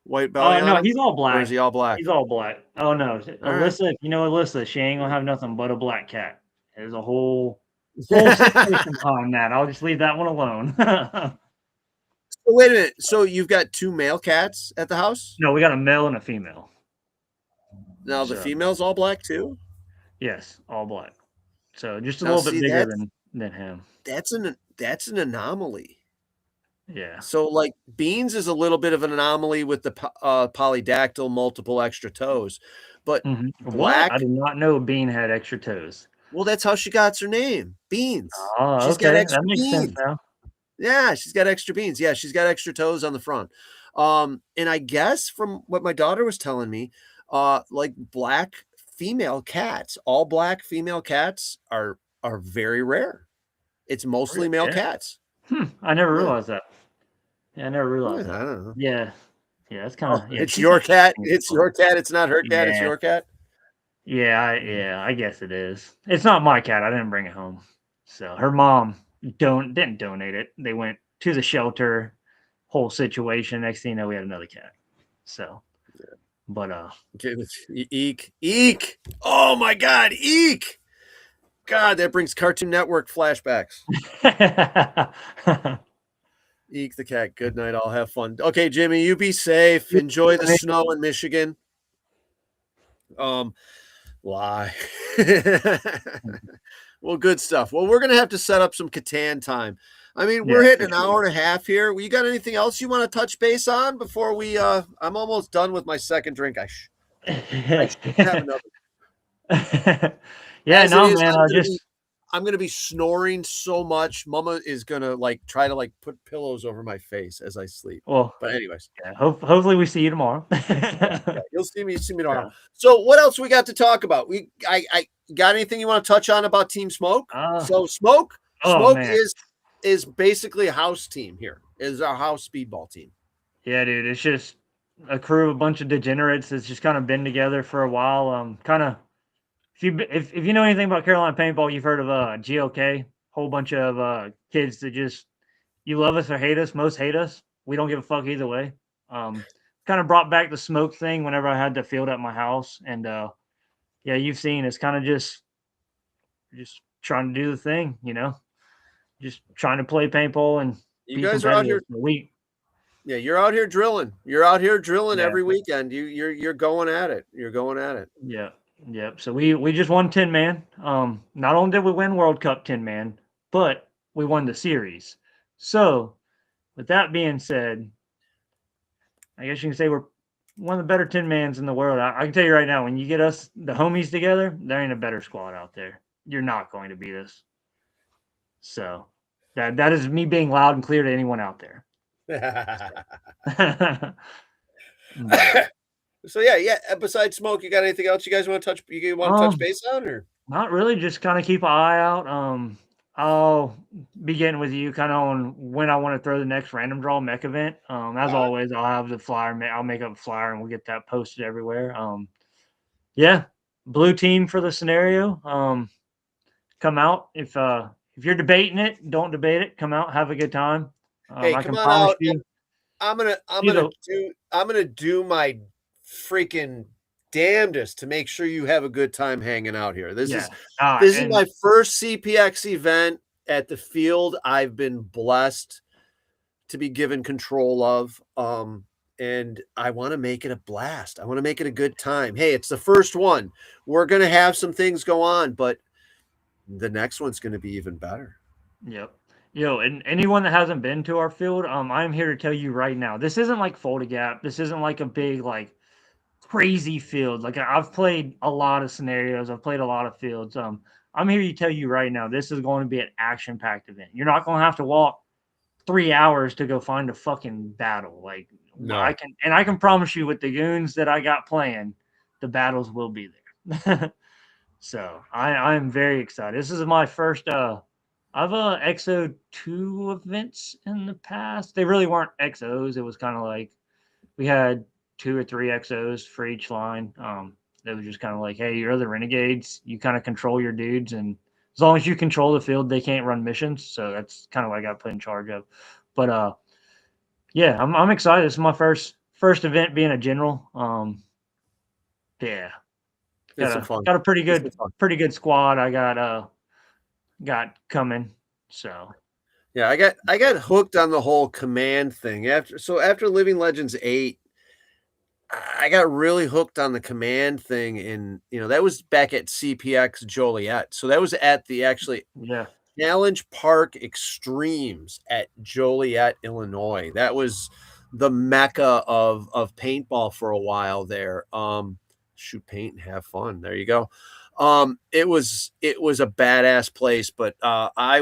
S2: White belly?
S3: No, he's all black.
S2: Or is he all black?
S3: He's all black. Oh, no. Alyssa, if you know Alyssa, she ain't going to have nothing but a black cat. There's a whole situation behind that. I'll just leave that one alone.
S2: So wait a minute. So you've got 2 male cats at the house?
S3: No, we got a male and a female.
S2: Now the female's all black too?
S3: Yes, all black. So just a little bit bigger than him.
S2: That's an anomaly.
S3: Yeah.
S2: So like Beans is a little bit of an anomaly with the polydactyl, multiple extra toes, but black.
S3: I did not know Bean had extra toes.
S2: Well, that's how she got her name, Beans.
S3: Oh,
S2: she's got extra
S3: that makes
S2: beans.
S3: sense now.
S2: Yeah, she's got extra beans. Yeah, she's got extra toes on the front. And I guess from what my daughter was telling me, like black female cats, all black female cats are very rare. It's mostly male cats.
S3: I never realized that. Yeah, I never realized that.
S2: I don't know.
S3: Yeah, it's kind of.
S2: It's your cat. It's your cat. It's not her cat. It's your cat.
S3: Yeah, I guess it is. It's not my cat. I didn't bring it home. So her mom didn't donate it. They went to the shelter. Whole situation. Next thing you know, we had another cat. So, but
S2: Eek. Oh my God, Eek. God, that brings Cartoon Network flashbacks. Eek the cat. Good night. I'll have fun. Okay, Jimmy, you be safe. Enjoy the snow in Michigan. Lie. Well, good stuff. Well, we're gonna have to set up some Catan time. I mean, we're hitting an hour and a half here. You got anything else you want to touch base on before we? I'm almost done with my second drink. I should have another. I'm gonna be snoring so much. Mama is gonna try to put pillows over my face as I sleep.
S3: Well,
S2: but anyways,
S3: hopefully we see you tomorrow.
S2: You'll see me tomorrow. Yeah. So what else we got to talk about? I got anything you want to touch on about Team Smoke? So Smoke is basically a house team here. Is our house speedball team.
S3: Yeah, dude. It's just a crew of a bunch of degenerates that's just kind of been together for a while. Kind of. If you know anything about Carolina Paintball, you've heard of GLK, whole bunch of kids that just, you love us or hate us. Most hate us. We don't give a fuck either way. Kind of brought back the Smoke thing whenever I had the field at my house, and yeah, you've seen it's kind of just trying to do the thing, just trying to play paintball, and
S2: you guys are out here. Yeah, you're out here drilling. You're out here drilling every weekend. You're going at it. You're going at it.
S3: Yeah. Yep. So we just won 10 man. Not only did we win World Cup 10 man, but we won the series. So with that being said, I guess you can say we're one of the better 10 mans in the world. I can tell you right now, when you get us the homies together, there ain't a better squad out there. You're not going to beat us. So that is me being loud and clear to anyone out there. But,
S2: So yeah. Besides smoke, you got anything else you guys want to touch? You want to touch base on, or
S3: not really. Just kind of keep an eye out. I'll be getting with you kind of on when I want to throw the next random draw mech event. As always, I'll have the flyer. I'll make up a flyer and we'll get that posted everywhere. Yeah, blue team for the scenario. Come out if you're debating it, don't debate it. Come out, have a good time.
S2: hey,
S3: I
S2: come
S3: can
S2: on
S3: promise
S2: out.
S3: you.
S2: I'm gonna do my freaking damnedest to make sure you have a good time hanging out here. This is my first CPX event at the field. I've been blessed to be given control of. And I want to make it a blast. I want to make it a good time. Hey, it's the first one. We're gonna have some things go on, but the next one's gonna be even better.
S3: Yep. And anyone that hasn't been to our field, I'm here to tell you right now, this isn't like Folda Gap. This isn't like a big, like crazy field. Like I've played a lot of scenarios. I've played a lot of fields. I'm here to tell you right now, this is going to be an action-packed event. You're not going to have to walk 3 hours to go find a fucking battle. Like
S2: No.
S3: I can promise you with the goons that I got playing, the battles will be there. So I'm very excited. This is my first I've XO 2 events in the past. They really weren't XOs. It was kind of like we had 2 or 3 XOs for each line. It was just kind of like, hey, you're the renegades. You kind of control your dudes, and as long as you control the field, they can't run missions. So that's kind of what I got put in charge of. But yeah, I'm excited. This is my first event being a general. Yeah, got a pretty good squad. I got coming. So
S2: yeah, I got hooked on the whole command thing after Living Legends 8. I got really hooked on the command thing, and that was back at CPX Joliet. So that was at the Challenge Park Extremes at Joliet, Illinois. That was the mecca of paintball for a while there. Shoot paint and have fun. There you go. It was a badass place, but I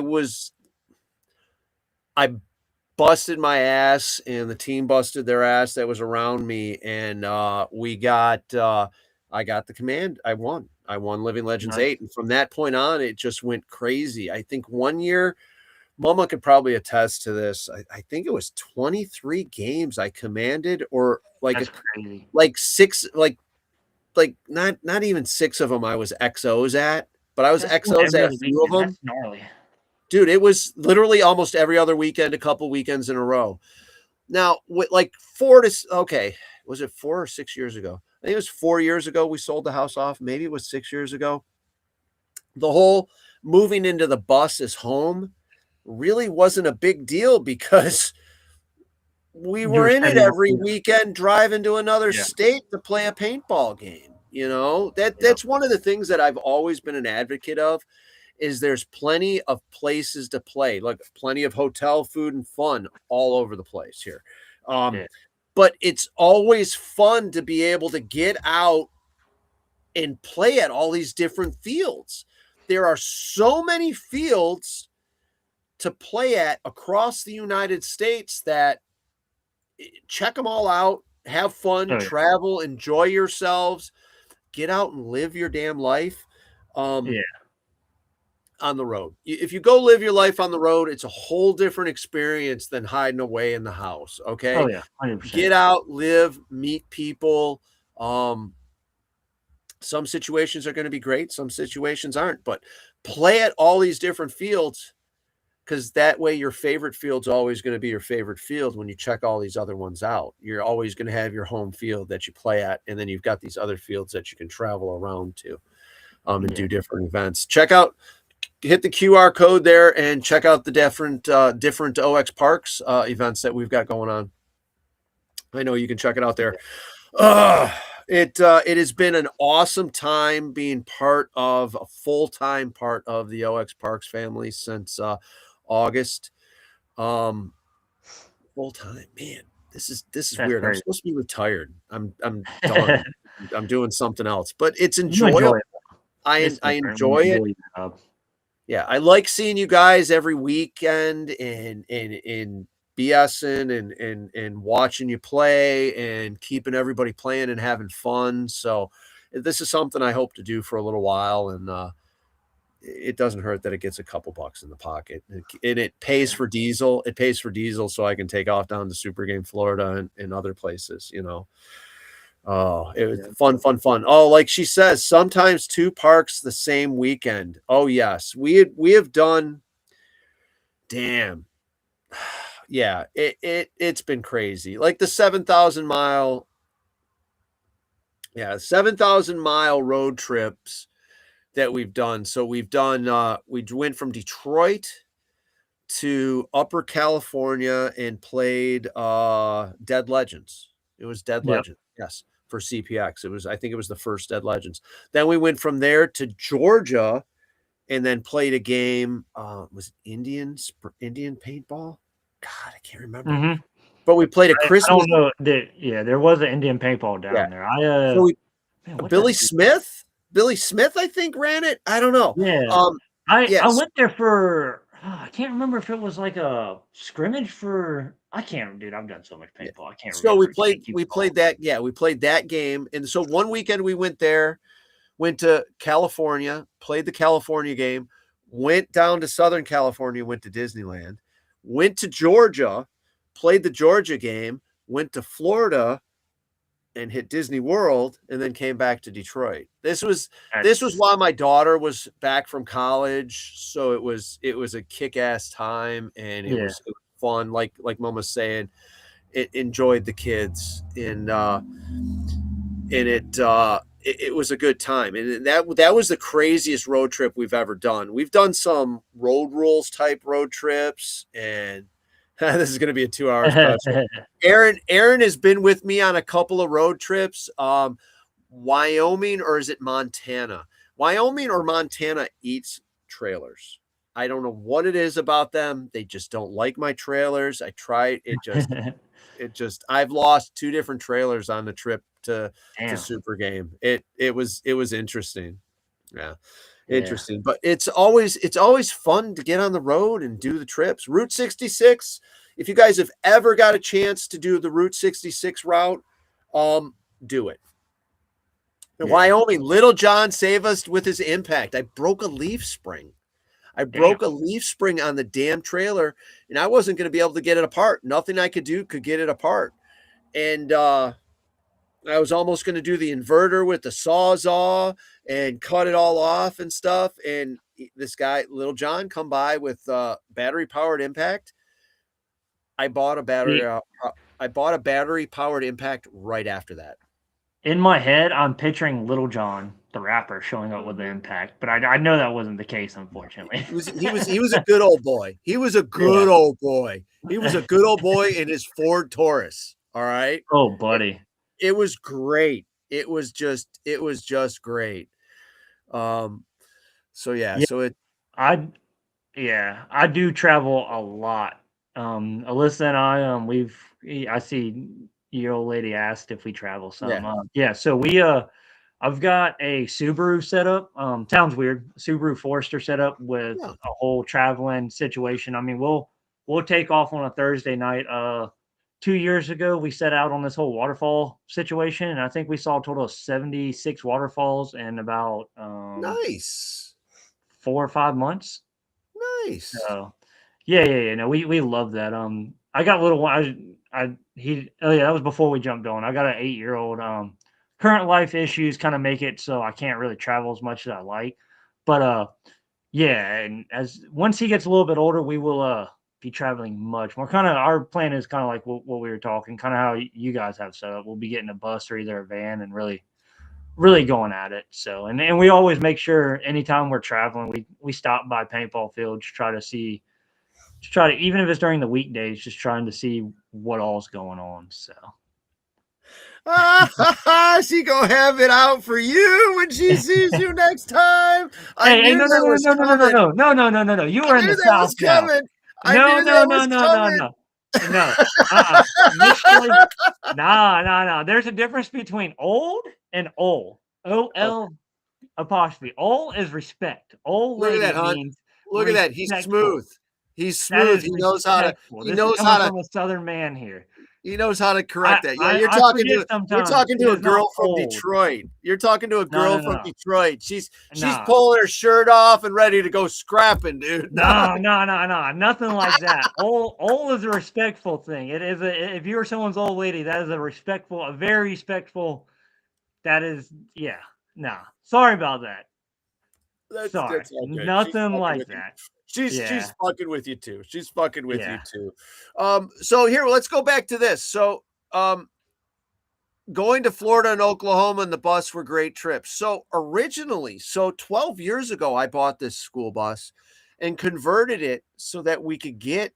S2: busted my ass and the team busted their ass that was around me, and I got the command. I won Living Legends 8, and from that point on it just went crazy. I think one year, Mama could probably attest to this, I think it was 23 games I commanded, or like six, like not even 6 of them I was XOs at, but I was XOs at a few of them.
S3: That's gnarly.
S2: Dude, it was literally almost every other weekend, a couple weekends in a row. Now, with like was it 4 or 6 years ago? I think it was 4 years ago we sold the house off. Maybe it was 6 years ago. The whole moving into the bus as home really wasn't a big deal because we were in it every weekend, driving to another state to play a paintball game. That's one of the things that I've always been an advocate of. Is there's plenty of places to play, like plenty of hotel food and fun all over the place here. But it's always fun to be able to get out and play at all these different fields. There are so many fields to play at across the United States that check them all out, have fun, travel, enjoy yourselves, get out and live your damn life. On the road. If you go live your life on the road, it's a whole different experience than hiding away in the house. Okay.
S3: Oh yeah. 100%.
S2: Get out, live, meet people. Some situations are going to be great. Some situations aren't, but play at all these different fields, because that way your favorite field's always going to be your favorite field. When you check all these other ones out, you're always going to have your home field that you play at. And then you've got these other fields that you can travel around to, and do different events. Hit the QR code there and check out the different OX Parks events that we've got going on. I know you can check it out there. it has been an awesome time being a full-time part of the OX Parks family since August. Um, full time, man. This is
S3: That's
S2: weird. I'm
S3: crazy.
S2: supposed to be retired. I'm done. I'm doing something else, but it's
S3: You enjoy
S2: enjoyable.
S3: it.
S2: I
S3: It's
S2: I
S3: different when you
S2: enjoy it.
S3: enjoy your job.
S2: Yeah, I like seeing you guys every weekend and BSing and watching you play and keeping everybody playing and having fun. So this is something I hope to do for a little while, and it doesn't hurt that it gets a couple bucks in the pocket, and it pays for diesel. It pays for diesel, so I can take off down to Super Game Florida and other places. Oh, it was fun. Oh, like she says, sometimes 2 parks the same weekend. Oh yes, we have done. Damn, yeah, it's been crazy. Like the 7,000-mile, 7,000-mile road trips that we've done. So we've done. We went from Detroit to Upper California and played Dead Legends. It was Dead
S3: Yep.
S2: Legends. Yes, for CPX. I think it was the first Dead Legends. Then we went from there to Georgia and then played a game. Was it Indian paintball? God, I can't remember.
S3: Mhm.
S2: But we played a
S3: I
S2: Christmas.
S3: don't know. There was an Indian paintball down
S2: Yeah.
S3: there.
S2: So
S3: Man, what's
S2: Billy
S3: that?
S2: Smith. Billy Smith, I think, ran it. I don't know.
S3: Yeah. I
S2: Yes.
S3: went there for I can't remember if it was like a scrimmage for I can't, dude. I've done so much paintball. I can't
S2: So
S3: remember.
S2: we played that game. And so one weekend we went there, went to California, played the California game, went down to Southern California, went to Disneyland, went to Georgia, played the Georgia game, went to Florida and hit Disney World, and then came back to Detroit. This was while my daughter was back from college, so it was a kick-ass time, and it was fun. Like Mom was saying, it enjoyed the kids, and it was a good time, and that was the craziest road trip we've ever done. We've done some road rules type road trips, and this is going to be a 2-hour special. Aaron has been with me on a couple of road trips. Wyoming, or is it Montana? Wyoming or Montana eats trailers. I don't know what it is about them. They just don't like my trailers. I tried it. I've lost 2 different trailers on the trip to Super Game. It was interesting. Yeah. Interesting, but it's always fun to get on the road and do the trips. Route 66. If you guys have ever got a chance to do the Route 66 route, do it. In Wyoming, Little John saved us with his impact. I broke a leaf spring. Broke a leaf spring on the damn trailer, and I wasn't going to be able to get it apart. Nothing I could do could get it apart, and I was almost going to do the inverter with the Sawzall and cut it all off and stuff. And this guy, Little John, come by with battery powered impact. I bought a battery powered impact right after that.
S3: In my head, I'm picturing Little John, the rapper, showing up with the impact, but I know that wasn't the case, unfortunately.
S2: He was a good old boy. He was a good old boy. He was a good old boy in his Ford Taurus. All right.
S3: Oh, buddy.
S2: It was great. It was just great.
S3: I do travel a lot. Alyssa and I see your old lady asked if we travel some. So I've got a Subaru set up. Sounds weird. Subaru Forester set up with a whole traveling situation. I mean, we'll take off on a Thursday night. 2 years ago, we set out on this whole waterfall situation, and I think we saw a total of 76 waterfalls in about
S2: nice
S3: 4 or 5 months.
S2: Nice.
S3: So, no, we love that. I got a little one. That was before we jumped on. I got an 8-year-old. Current life issues kind of make it so I can't really travel as much as I like, but and once he gets a little bit older, we will be traveling much more. Kind of our plan is kind of like what we were talking, kind of how you guys have set up. We'll be getting a bus or either a van and really going at it. So, and we always make sure anytime we're traveling, we stop by paintball fields, try to, even if it's during the weekdays, just trying to see what all's going on. So
S2: She gonna have it out for you when she sees you next time. I
S3: Hey,
S2: knew
S3: no, no,
S2: that
S3: no,
S2: was
S3: no, no, no,
S2: coming.
S3: no, no, no, no, no, no. You
S2: I
S3: are in
S2: knew
S3: the
S2: that
S3: South
S2: was
S3: now.
S2: coming. I
S3: No,
S2: knew
S3: no,
S2: that
S3: no,
S2: was
S3: no, no,
S2: coming.
S3: no. No. Miss Joy. No. There's a difference between old and ol. O-L apostrophe. Ol is respect. Old
S2: Look at
S3: lady
S2: that, Hunt.
S3: means
S2: Look at that. He's
S3: respectful.
S2: smooth. He's
S3: That
S2: smooth.
S3: is
S2: He knows how to.
S3: respectful.
S2: He
S3: This is
S2: knows
S3: coming
S2: how to.
S3: from a Southern man here.
S2: He knows how to correct that. Yeah, you're
S3: I
S2: talking
S3: forget
S2: to. You're
S3: sometimes.
S2: talking
S3: It
S2: to a
S3: is not
S2: girl from
S3: old.
S2: Detroit. You're talking to a
S3: No,
S2: girl
S3: no,
S2: from
S3: no.
S2: Detroit. She's
S3: Nah.
S2: pulling her shirt off and ready to go scrapping, dude.
S3: No, nothing like that. Old is a respectful thing. It is if you're someone's old lady, that is a very respectful. That is, yeah. No, sorry about that. Sorry,
S2: That's all good. She's
S3: nothing
S2: fucking
S3: like
S2: with you.
S3: that.
S2: She's
S3: Yeah.
S2: fucking with you too. She's fucking with you
S3: Yeah.
S2: too. So here, let's go back to this. So going to Florida and Oklahoma and the bus were great trips. So originally, 12 years ago, I bought this school bus and converted it so that we could get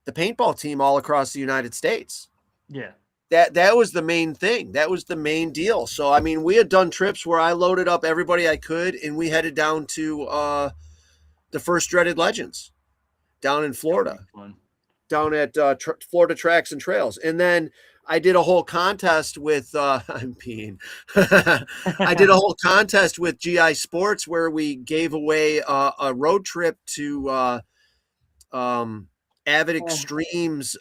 S2: the paintball team all across the United States.
S3: Yeah.
S2: That was the main thing. That was the main deal. So I mean, we had done trips where I loaded up everybody I could, and we headed down to the first Dreaded Legends down in Florida,
S3: Fun.
S2: down at Florida Tracks and Trails. And then I did a whole contest with I'm peeing. I did a whole contest with GI Sports where we gave away a road trip to Avid Extremes.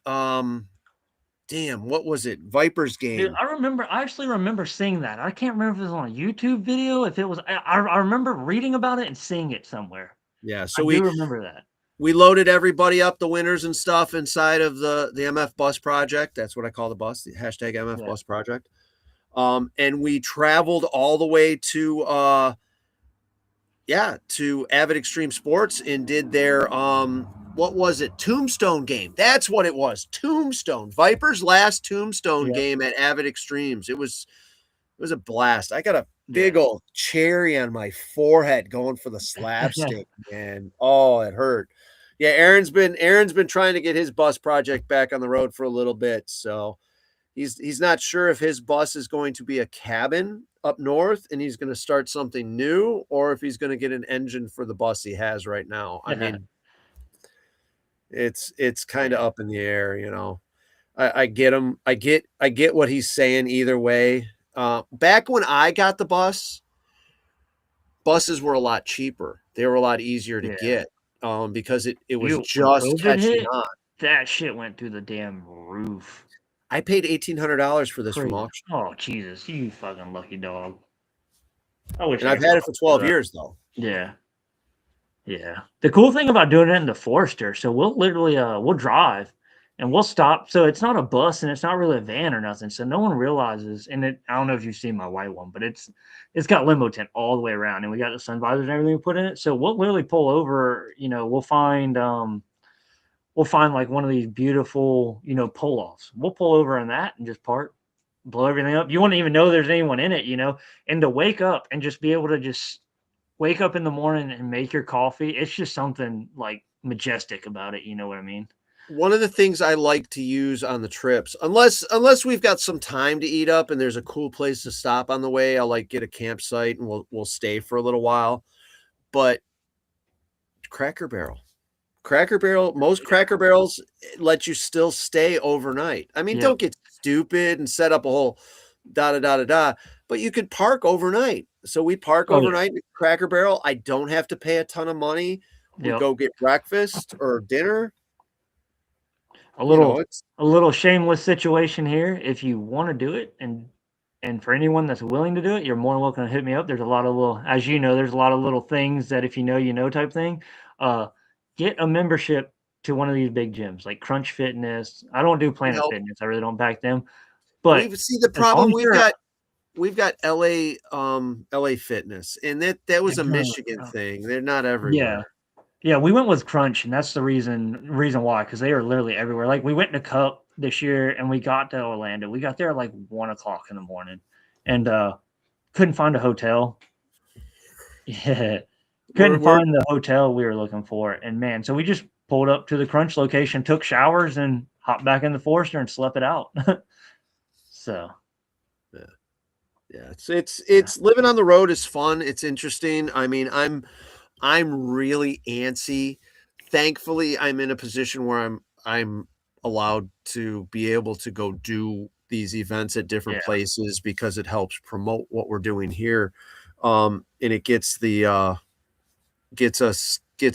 S2: Damn, what was it? Vipers game.
S3: Dude, I actually remember seeing that. I can't remember if it was on a YouTube video, if it was, I remember reading about it and seeing it somewhere.
S2: Yeah, so
S3: I do remember that.
S2: We loaded everybody up, the winners and stuff, inside of the MF Bus Project. That's what I call the bus, the hashtag MF Bus Project. And we traveled all the way to Avid Extreme Sports and did their what was it? Tombstone game. That's what it was. Tombstone. Vipers' last Tombstone game at Avid Extremes. It was a blast. I got a big old cherry on my forehead going for the slapstick, man. Oh, it hurt. Yeah, Aaron's been trying to get his bus project back on the road for a little bit. So he's not sure if his bus is going to be a cabin up north and he's going to start something new, or if he's going to get an engine for the bus he has right now. I mean, it's kind of up in the air, you know. I get him. I get what he's saying either way. Back when I got the bus, buses were a lot cheaper. They were a lot easier to get because it was just catching on.
S3: That shit went through the damn roof.
S2: I paid $1,800 for this from auction.
S3: Oh, Jesus, you fucking lucky dog. And
S2: I've had it for 12 years, though.
S3: Yeah. Yeah. The cool thing about doing it in the Forester, so we'll literally we'll drive and we'll stop. So it's not a bus and it's not really a van or nothing. So no one realizes, and I don't know if you've seen my white one, but it's got limo tent all the way around, and we got the sun visors and everything we put in it. So we'll literally pull over, you know, we'll find like one of these beautiful, you know, pull-offs. We'll pull over in that and just park, blow everything up. You won't even know there's anyone in it, you know, and to wake up and just be able to just wake up in the morning and make your coffee. It's just something like majestic about it. You know what I mean?
S2: One of the things I like to use on the trips, unless we've got some time to eat up and there's a cool place to stop on the way, I'll like get a campsite and we'll stay for a little while. But Cracker Barrel, most Cracker Barrels let you still stay overnight. I mean, don't get stupid and set up a whole but you could park overnight. So we park overnight at Cracker Barrel. I don't have to pay a ton of money. We go get breakfast or dinner.
S3: A little shameless situation here. If you want to do it, and for anyone that's willing to do it, you're more than welcome to hit me up. There's a lot of little, as you know, there's a lot of little things that if you know type thing. Get a membership to one of these big gyms like Crunch Fitness. I don't do Planet Fitness. I really don't back them. But
S2: we see the problem we've got LA Fitness, and that was a Michigan thing. They're not everywhere.
S3: Yeah, we went with Crunch, and that's the reason why, because they are literally everywhere. Like we went to Cup this year, and we got to Orlando. We got there at like 1:00 in the morning, and couldn't find a hotel. Yeah, couldn't find the hotel we were looking for, and man, so we just pulled up to the Crunch location, took showers, and hopped back in the Forester and slept it out. So
S2: Yeah, it's living on the road is fun. It's interesting. I mean, I'm really antsy. Thankfully, I'm in a position where I'm allowed to be able to go do these events at different
S3: Yeah.
S2: places because it helps promote what we're doing here. And it gets gets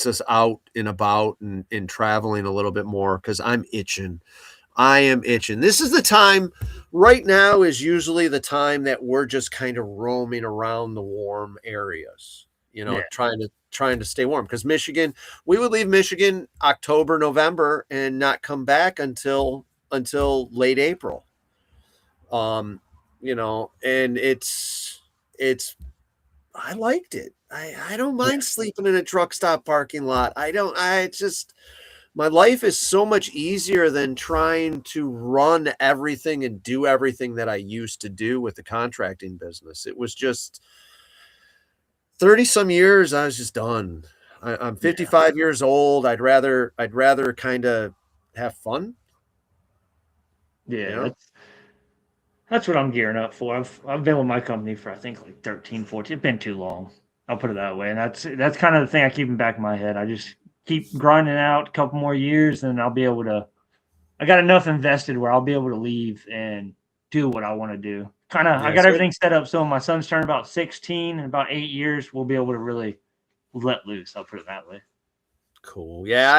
S2: us out and about and traveling a little bit more because I'm itching. I am itching. This is the time right now is usually the time that we're just kind of roaming around the warm areas,
S3: Yeah.
S2: trying to stay warm because Michigan, we would leave Michigan October, November and not come back until late April. And it's I liked it. I don't mind sleeping in a truck stop parking lot. It's just my life is so much easier than trying to run everything and do everything that I used to do with the contracting business. It was just 30 some years. I was just done. I'm 55 years old. I'd rather kind of have fun.
S3: Yeah, that's what I'm gearing up for. I've been with my company for I think like 13, 14. It's been too long. I'll put it that way. And that's kind of the thing I keep in the back of my head. I just keep grinding out a couple more years and I'll be able to I got enough invested where I'll be able to leave and do what I want to do. I got everything set up so when my son's turning about 16 in about 8 years, we'll be able to really let loose. I'll put it that way.
S2: Cool. Yeah,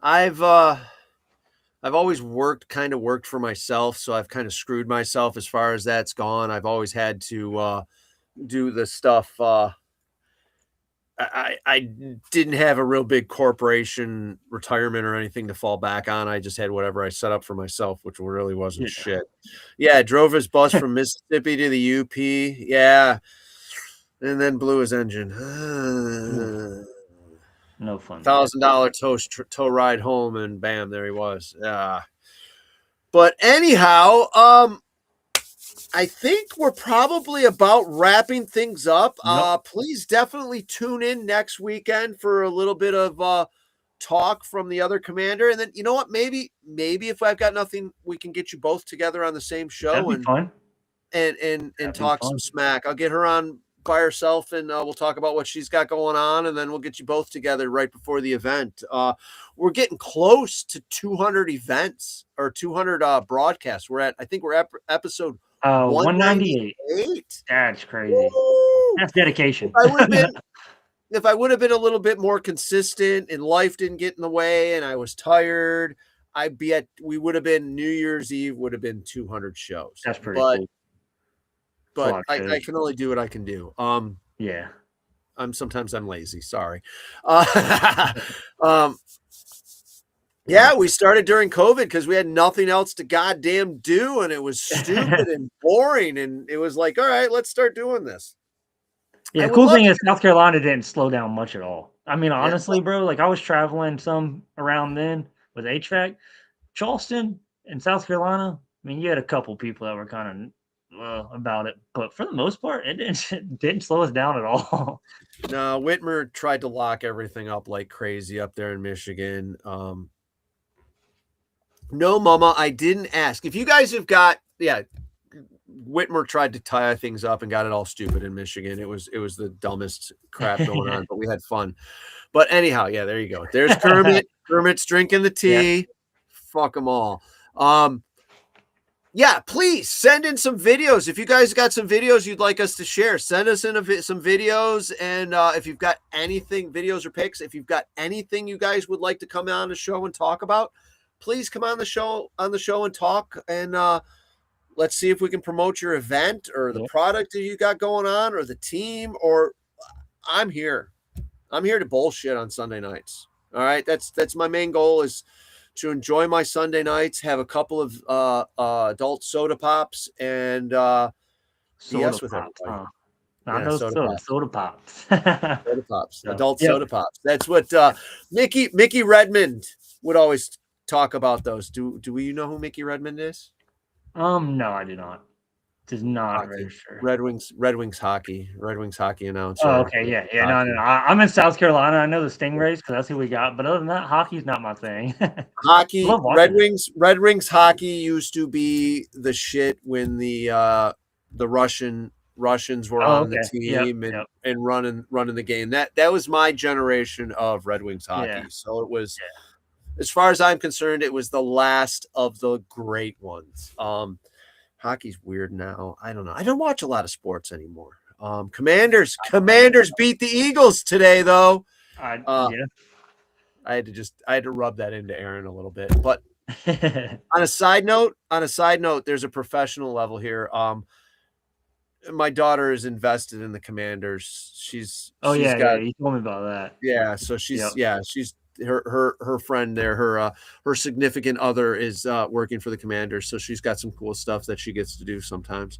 S2: I've always worked for myself, so I've kind of screwed myself as far as that's gone. I've always had to do the stuff. I didn't have a real big corporation retirement or anything to fall back on. I just had whatever I set up for myself, which really wasn't shit. Yeah, drove his bus from Mississippi to the UP. Yeah, and then blew his engine.
S3: No fun.
S2: $1,000 tow ride home, and bam, there he was. But anyhow, I think we're probably about wrapping things up.
S3: Yep.
S2: Please definitely tune in next weekend for a little bit of talk from the other commander. And then you know what? Maybe if I've got nothing, we can get you both together on the same show
S3: That'd be fun.
S2: and talk some smack. I'll get her on by herself and we'll talk about what she's got going on, and then we'll get you both together right before the event. We're getting close to 200 events or 200 broadcasts. I think we're at episode
S3: 198. That's crazy.
S2: Woo!
S3: That's dedication.
S2: If I would have been a little bit more consistent and life didn't get in the way and I was tired, we would have been New Year's Eve would have been 200 shows.
S3: That's pretty cool.
S2: But I can only do what I can do.
S3: Yeah.
S2: Sometimes I'm lazy. Sorry. Yeah, we started during COVID because we had nothing else to goddamn do, and it was stupid and boring. And it was like, all right, let's start doing this.
S3: Yeah, the cool thing is South Carolina didn't slow down much at all. I mean, honestly, bro, like I was traveling some around then with HVAC. Charleston and South Carolina, I mean, you had a couple people that were kind of about it, but for the most part, it didn't slow us down at all.
S2: No, Whitmer tried to lock everything up like crazy up there in Michigan. No, Mama, I didn't ask. If you guys have got, Whitmer tried to tie things up and got it all stupid in Michigan. It was the dumbest crap going on, but we had fun. But anyhow, yeah, there you go. There's Kermit. Kermit's drinking the tea. Yeah. Fuck them all. Yeah, please send in some videos. If you guys got some videos you'd like us to share, send us in some videos. And if you've got anything, videos or pics, if you've got anything you guys would like to come on the show and talk about, please come on the show and talk. And let's see if we can promote your event or the product that you got going on or the team. Or I'm here. I'm here to bullshit on Sunday nights. All right, that's my main goal is to enjoy my Sunday nights, have a couple of adult soda pops, and BS with everybody.
S3: Soda pops.
S2: Soda pops. Adult soda pops. That's what Mickey Redmond would always talk about those. Do you know who Mickey Redmond is?
S3: No, I do not. Does not register.
S2: Red Wings hockey announcer.
S3: Oh, okay, yeah. No. I'm in South Carolina. I know the Stingrays because that's who we got. But other than that, hockey's not my thing.
S2: Hockey, Red Wings hockey used to be the shit when the the Russians were
S3: Oh,
S2: on the
S3: okay. Yep,
S2: team
S3: yep.
S2: and running the game. That was my generation of Red Wings hockey.
S3: Yeah.
S2: So it was, as far as I'm concerned, it was the last of the great ones. Hockey's weird now. I don't know. I don't watch a lot of sports anymore. Commanders beat the Eagles today, though.
S3: Yeah.
S2: I had to rub that into Aaron a little bit. But on a side note, there's a professional level here. My daughter is invested in the Commanders. She's
S3: Oh
S2: she's
S3: yeah,
S2: got,
S3: you told me about that.
S2: yeah. So she's
S3: Yep.
S2: she's her friend there. Her significant other is working for the Commanders. So she's got some cool stuff that she gets to do sometimes.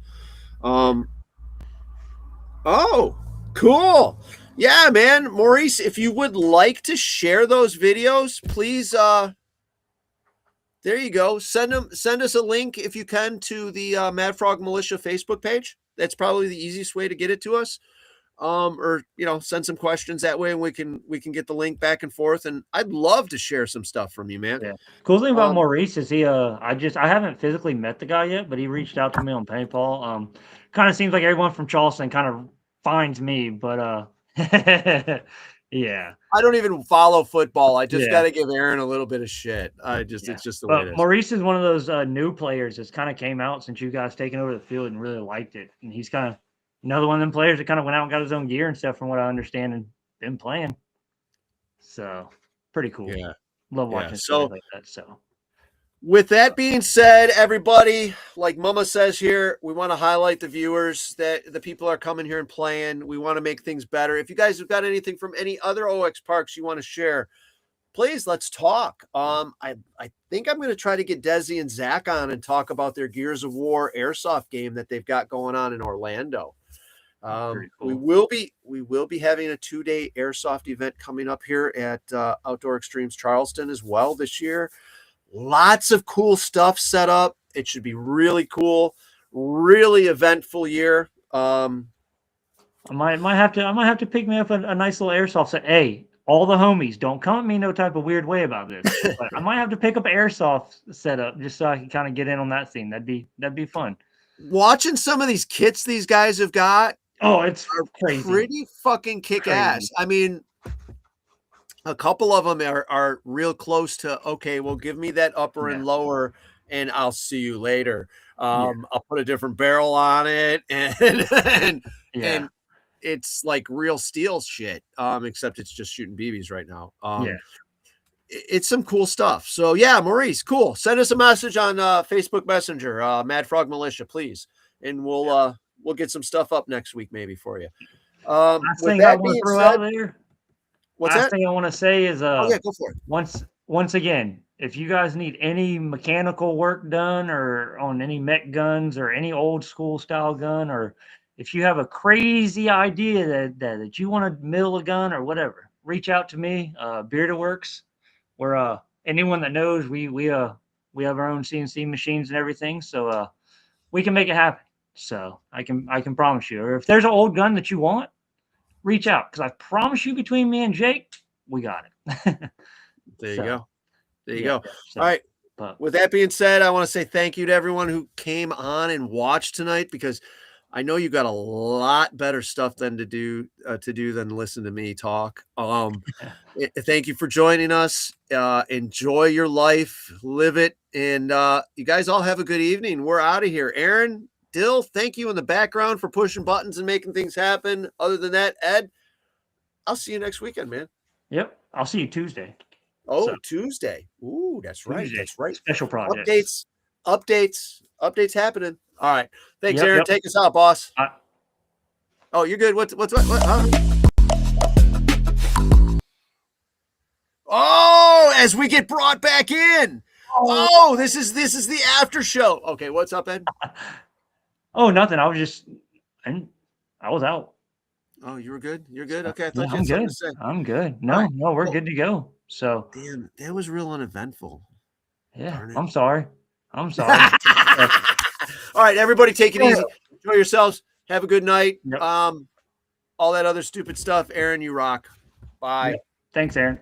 S2: Oh, cool. Yeah, man. Maurice, if you would like to share those videos, please, there you go. Send us a link if you can to the Mad Frog Militia Facebook page. That's probably the easiest way to get it to us. Or send some questions that way, and we can get the link back and forth. And I'd love to share some stuff from you, man.
S3: Yeah. Cool thing about Maurice is I haven't physically met the guy yet, but he reached out to me on paintball. Kind of seems like everyone from Charleston kind of finds me, but yeah.
S2: I don't even follow football. I just got to give Aaron a little bit of shit. It's just the way it is.
S3: Maurice is one of those new players that's kind of came out since you guys taken over the field and really liked it. And he's kind of another one of them players that kind of went out and got his own gear and stuff, from what I understand, and been playing. So pretty cool.
S2: Yeah.
S3: Love watching
S2: stuff
S3: like that. So
S2: with that being said, everybody, like Mama says here, we want to highlight the viewers, that the people are coming here and playing. We want to make things better. If you guys have got anything from any other OX parks you want to share, please, let's talk. I think I'm going to try to get Desi and Zach on and talk about their Gears of War airsoft game that they've got going on in Orlando.
S3: Cool.
S2: We will be having a 2-day airsoft event coming up here at Outdoor Extremes Charleston as well this year. Lots of cool stuff set up. It should be really cool, really eventful year.
S3: I might have to pick me up a nice little airsoft set. Hey, all the homies, don't come at me no type of weird way about this. But I might have to pick up an airsoft setup just so I can kind of get in on that scene. That'd be fun.
S2: Watching some of these kits these guys have got,
S3: it's crazy.
S2: Pretty fucking kick ass. I mean, a couple of them are real close to, okay, well, give me that upper and lower and I'll see you later. I'll put a different barrel on it and it's like real steel shit. Except it's just shooting BBs right now. It's some cool stuff. So yeah, Maurice, cool. Send us a message on Facebook Messenger, Mad Frog Militia, please. And we'll get some stuff up next week maybe for you.
S3: Last thing I want to throw out there.
S2: What's that?
S3: Last thing I want to say is
S2: go for it.
S3: Once again, if you guys need any mechanical work done or on any mech guns or any old school style gun, or if you have a crazy idea that you want to mill a gun or whatever, reach out to me, Bearda Works. We're anyone that knows we have our own CNC machines and everything, so we can make it happen. So I can promise you. Or if there's an old gun that you want, reach out, because I promise you, between me and Jake, we got it.
S2: There you go. There you go.
S3: So,
S2: all right. With that being said, I want to say thank you to everyone who came on and watched tonight, because I know you got a lot better stuff than to do than listen to me talk. Thank you for joining us. Enjoy your life, live it, and you guys all have a good evening. We're out of here. Aaron, Dill, thank you in the background for pushing buttons and making things happen. Other than that, Ed, I'll see you next weekend, man.
S3: Yep. I'll see you Tuesday.
S2: Oh, Tuesday. Ooh, that's right.
S3: Tuesday.
S2: That's right.
S3: Special project.
S2: Updates happening. All right. Thanks, Aaron. Take us out, boss. Oh, you're good. What? Huh? Oh, as we get brought back in. Oh, this is the after show. Okay, what's up, Ed?
S3: Oh, nothing. I was out.
S2: Oh, you were good? You're good? Okay, I thought
S3: Yeah,
S2: you had something to say.
S3: I'm good. No, we're good to go. So
S2: damn, that was real uneventful.
S3: Yeah, I'm sorry. All
S2: right, everybody, take it easy. Enjoy yourselves. Have a good night.
S3: Yep.
S2: All that other stupid stuff. Aaron, you rock. Bye.
S3: Yep. Thanks, Aaron.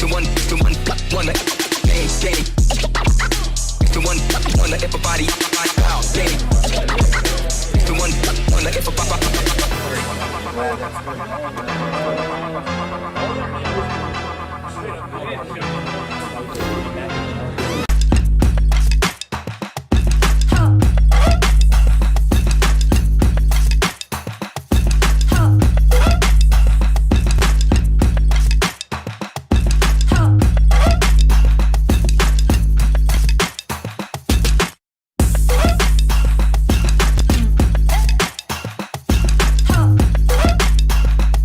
S1: The one that everybody out game. The one that everybody.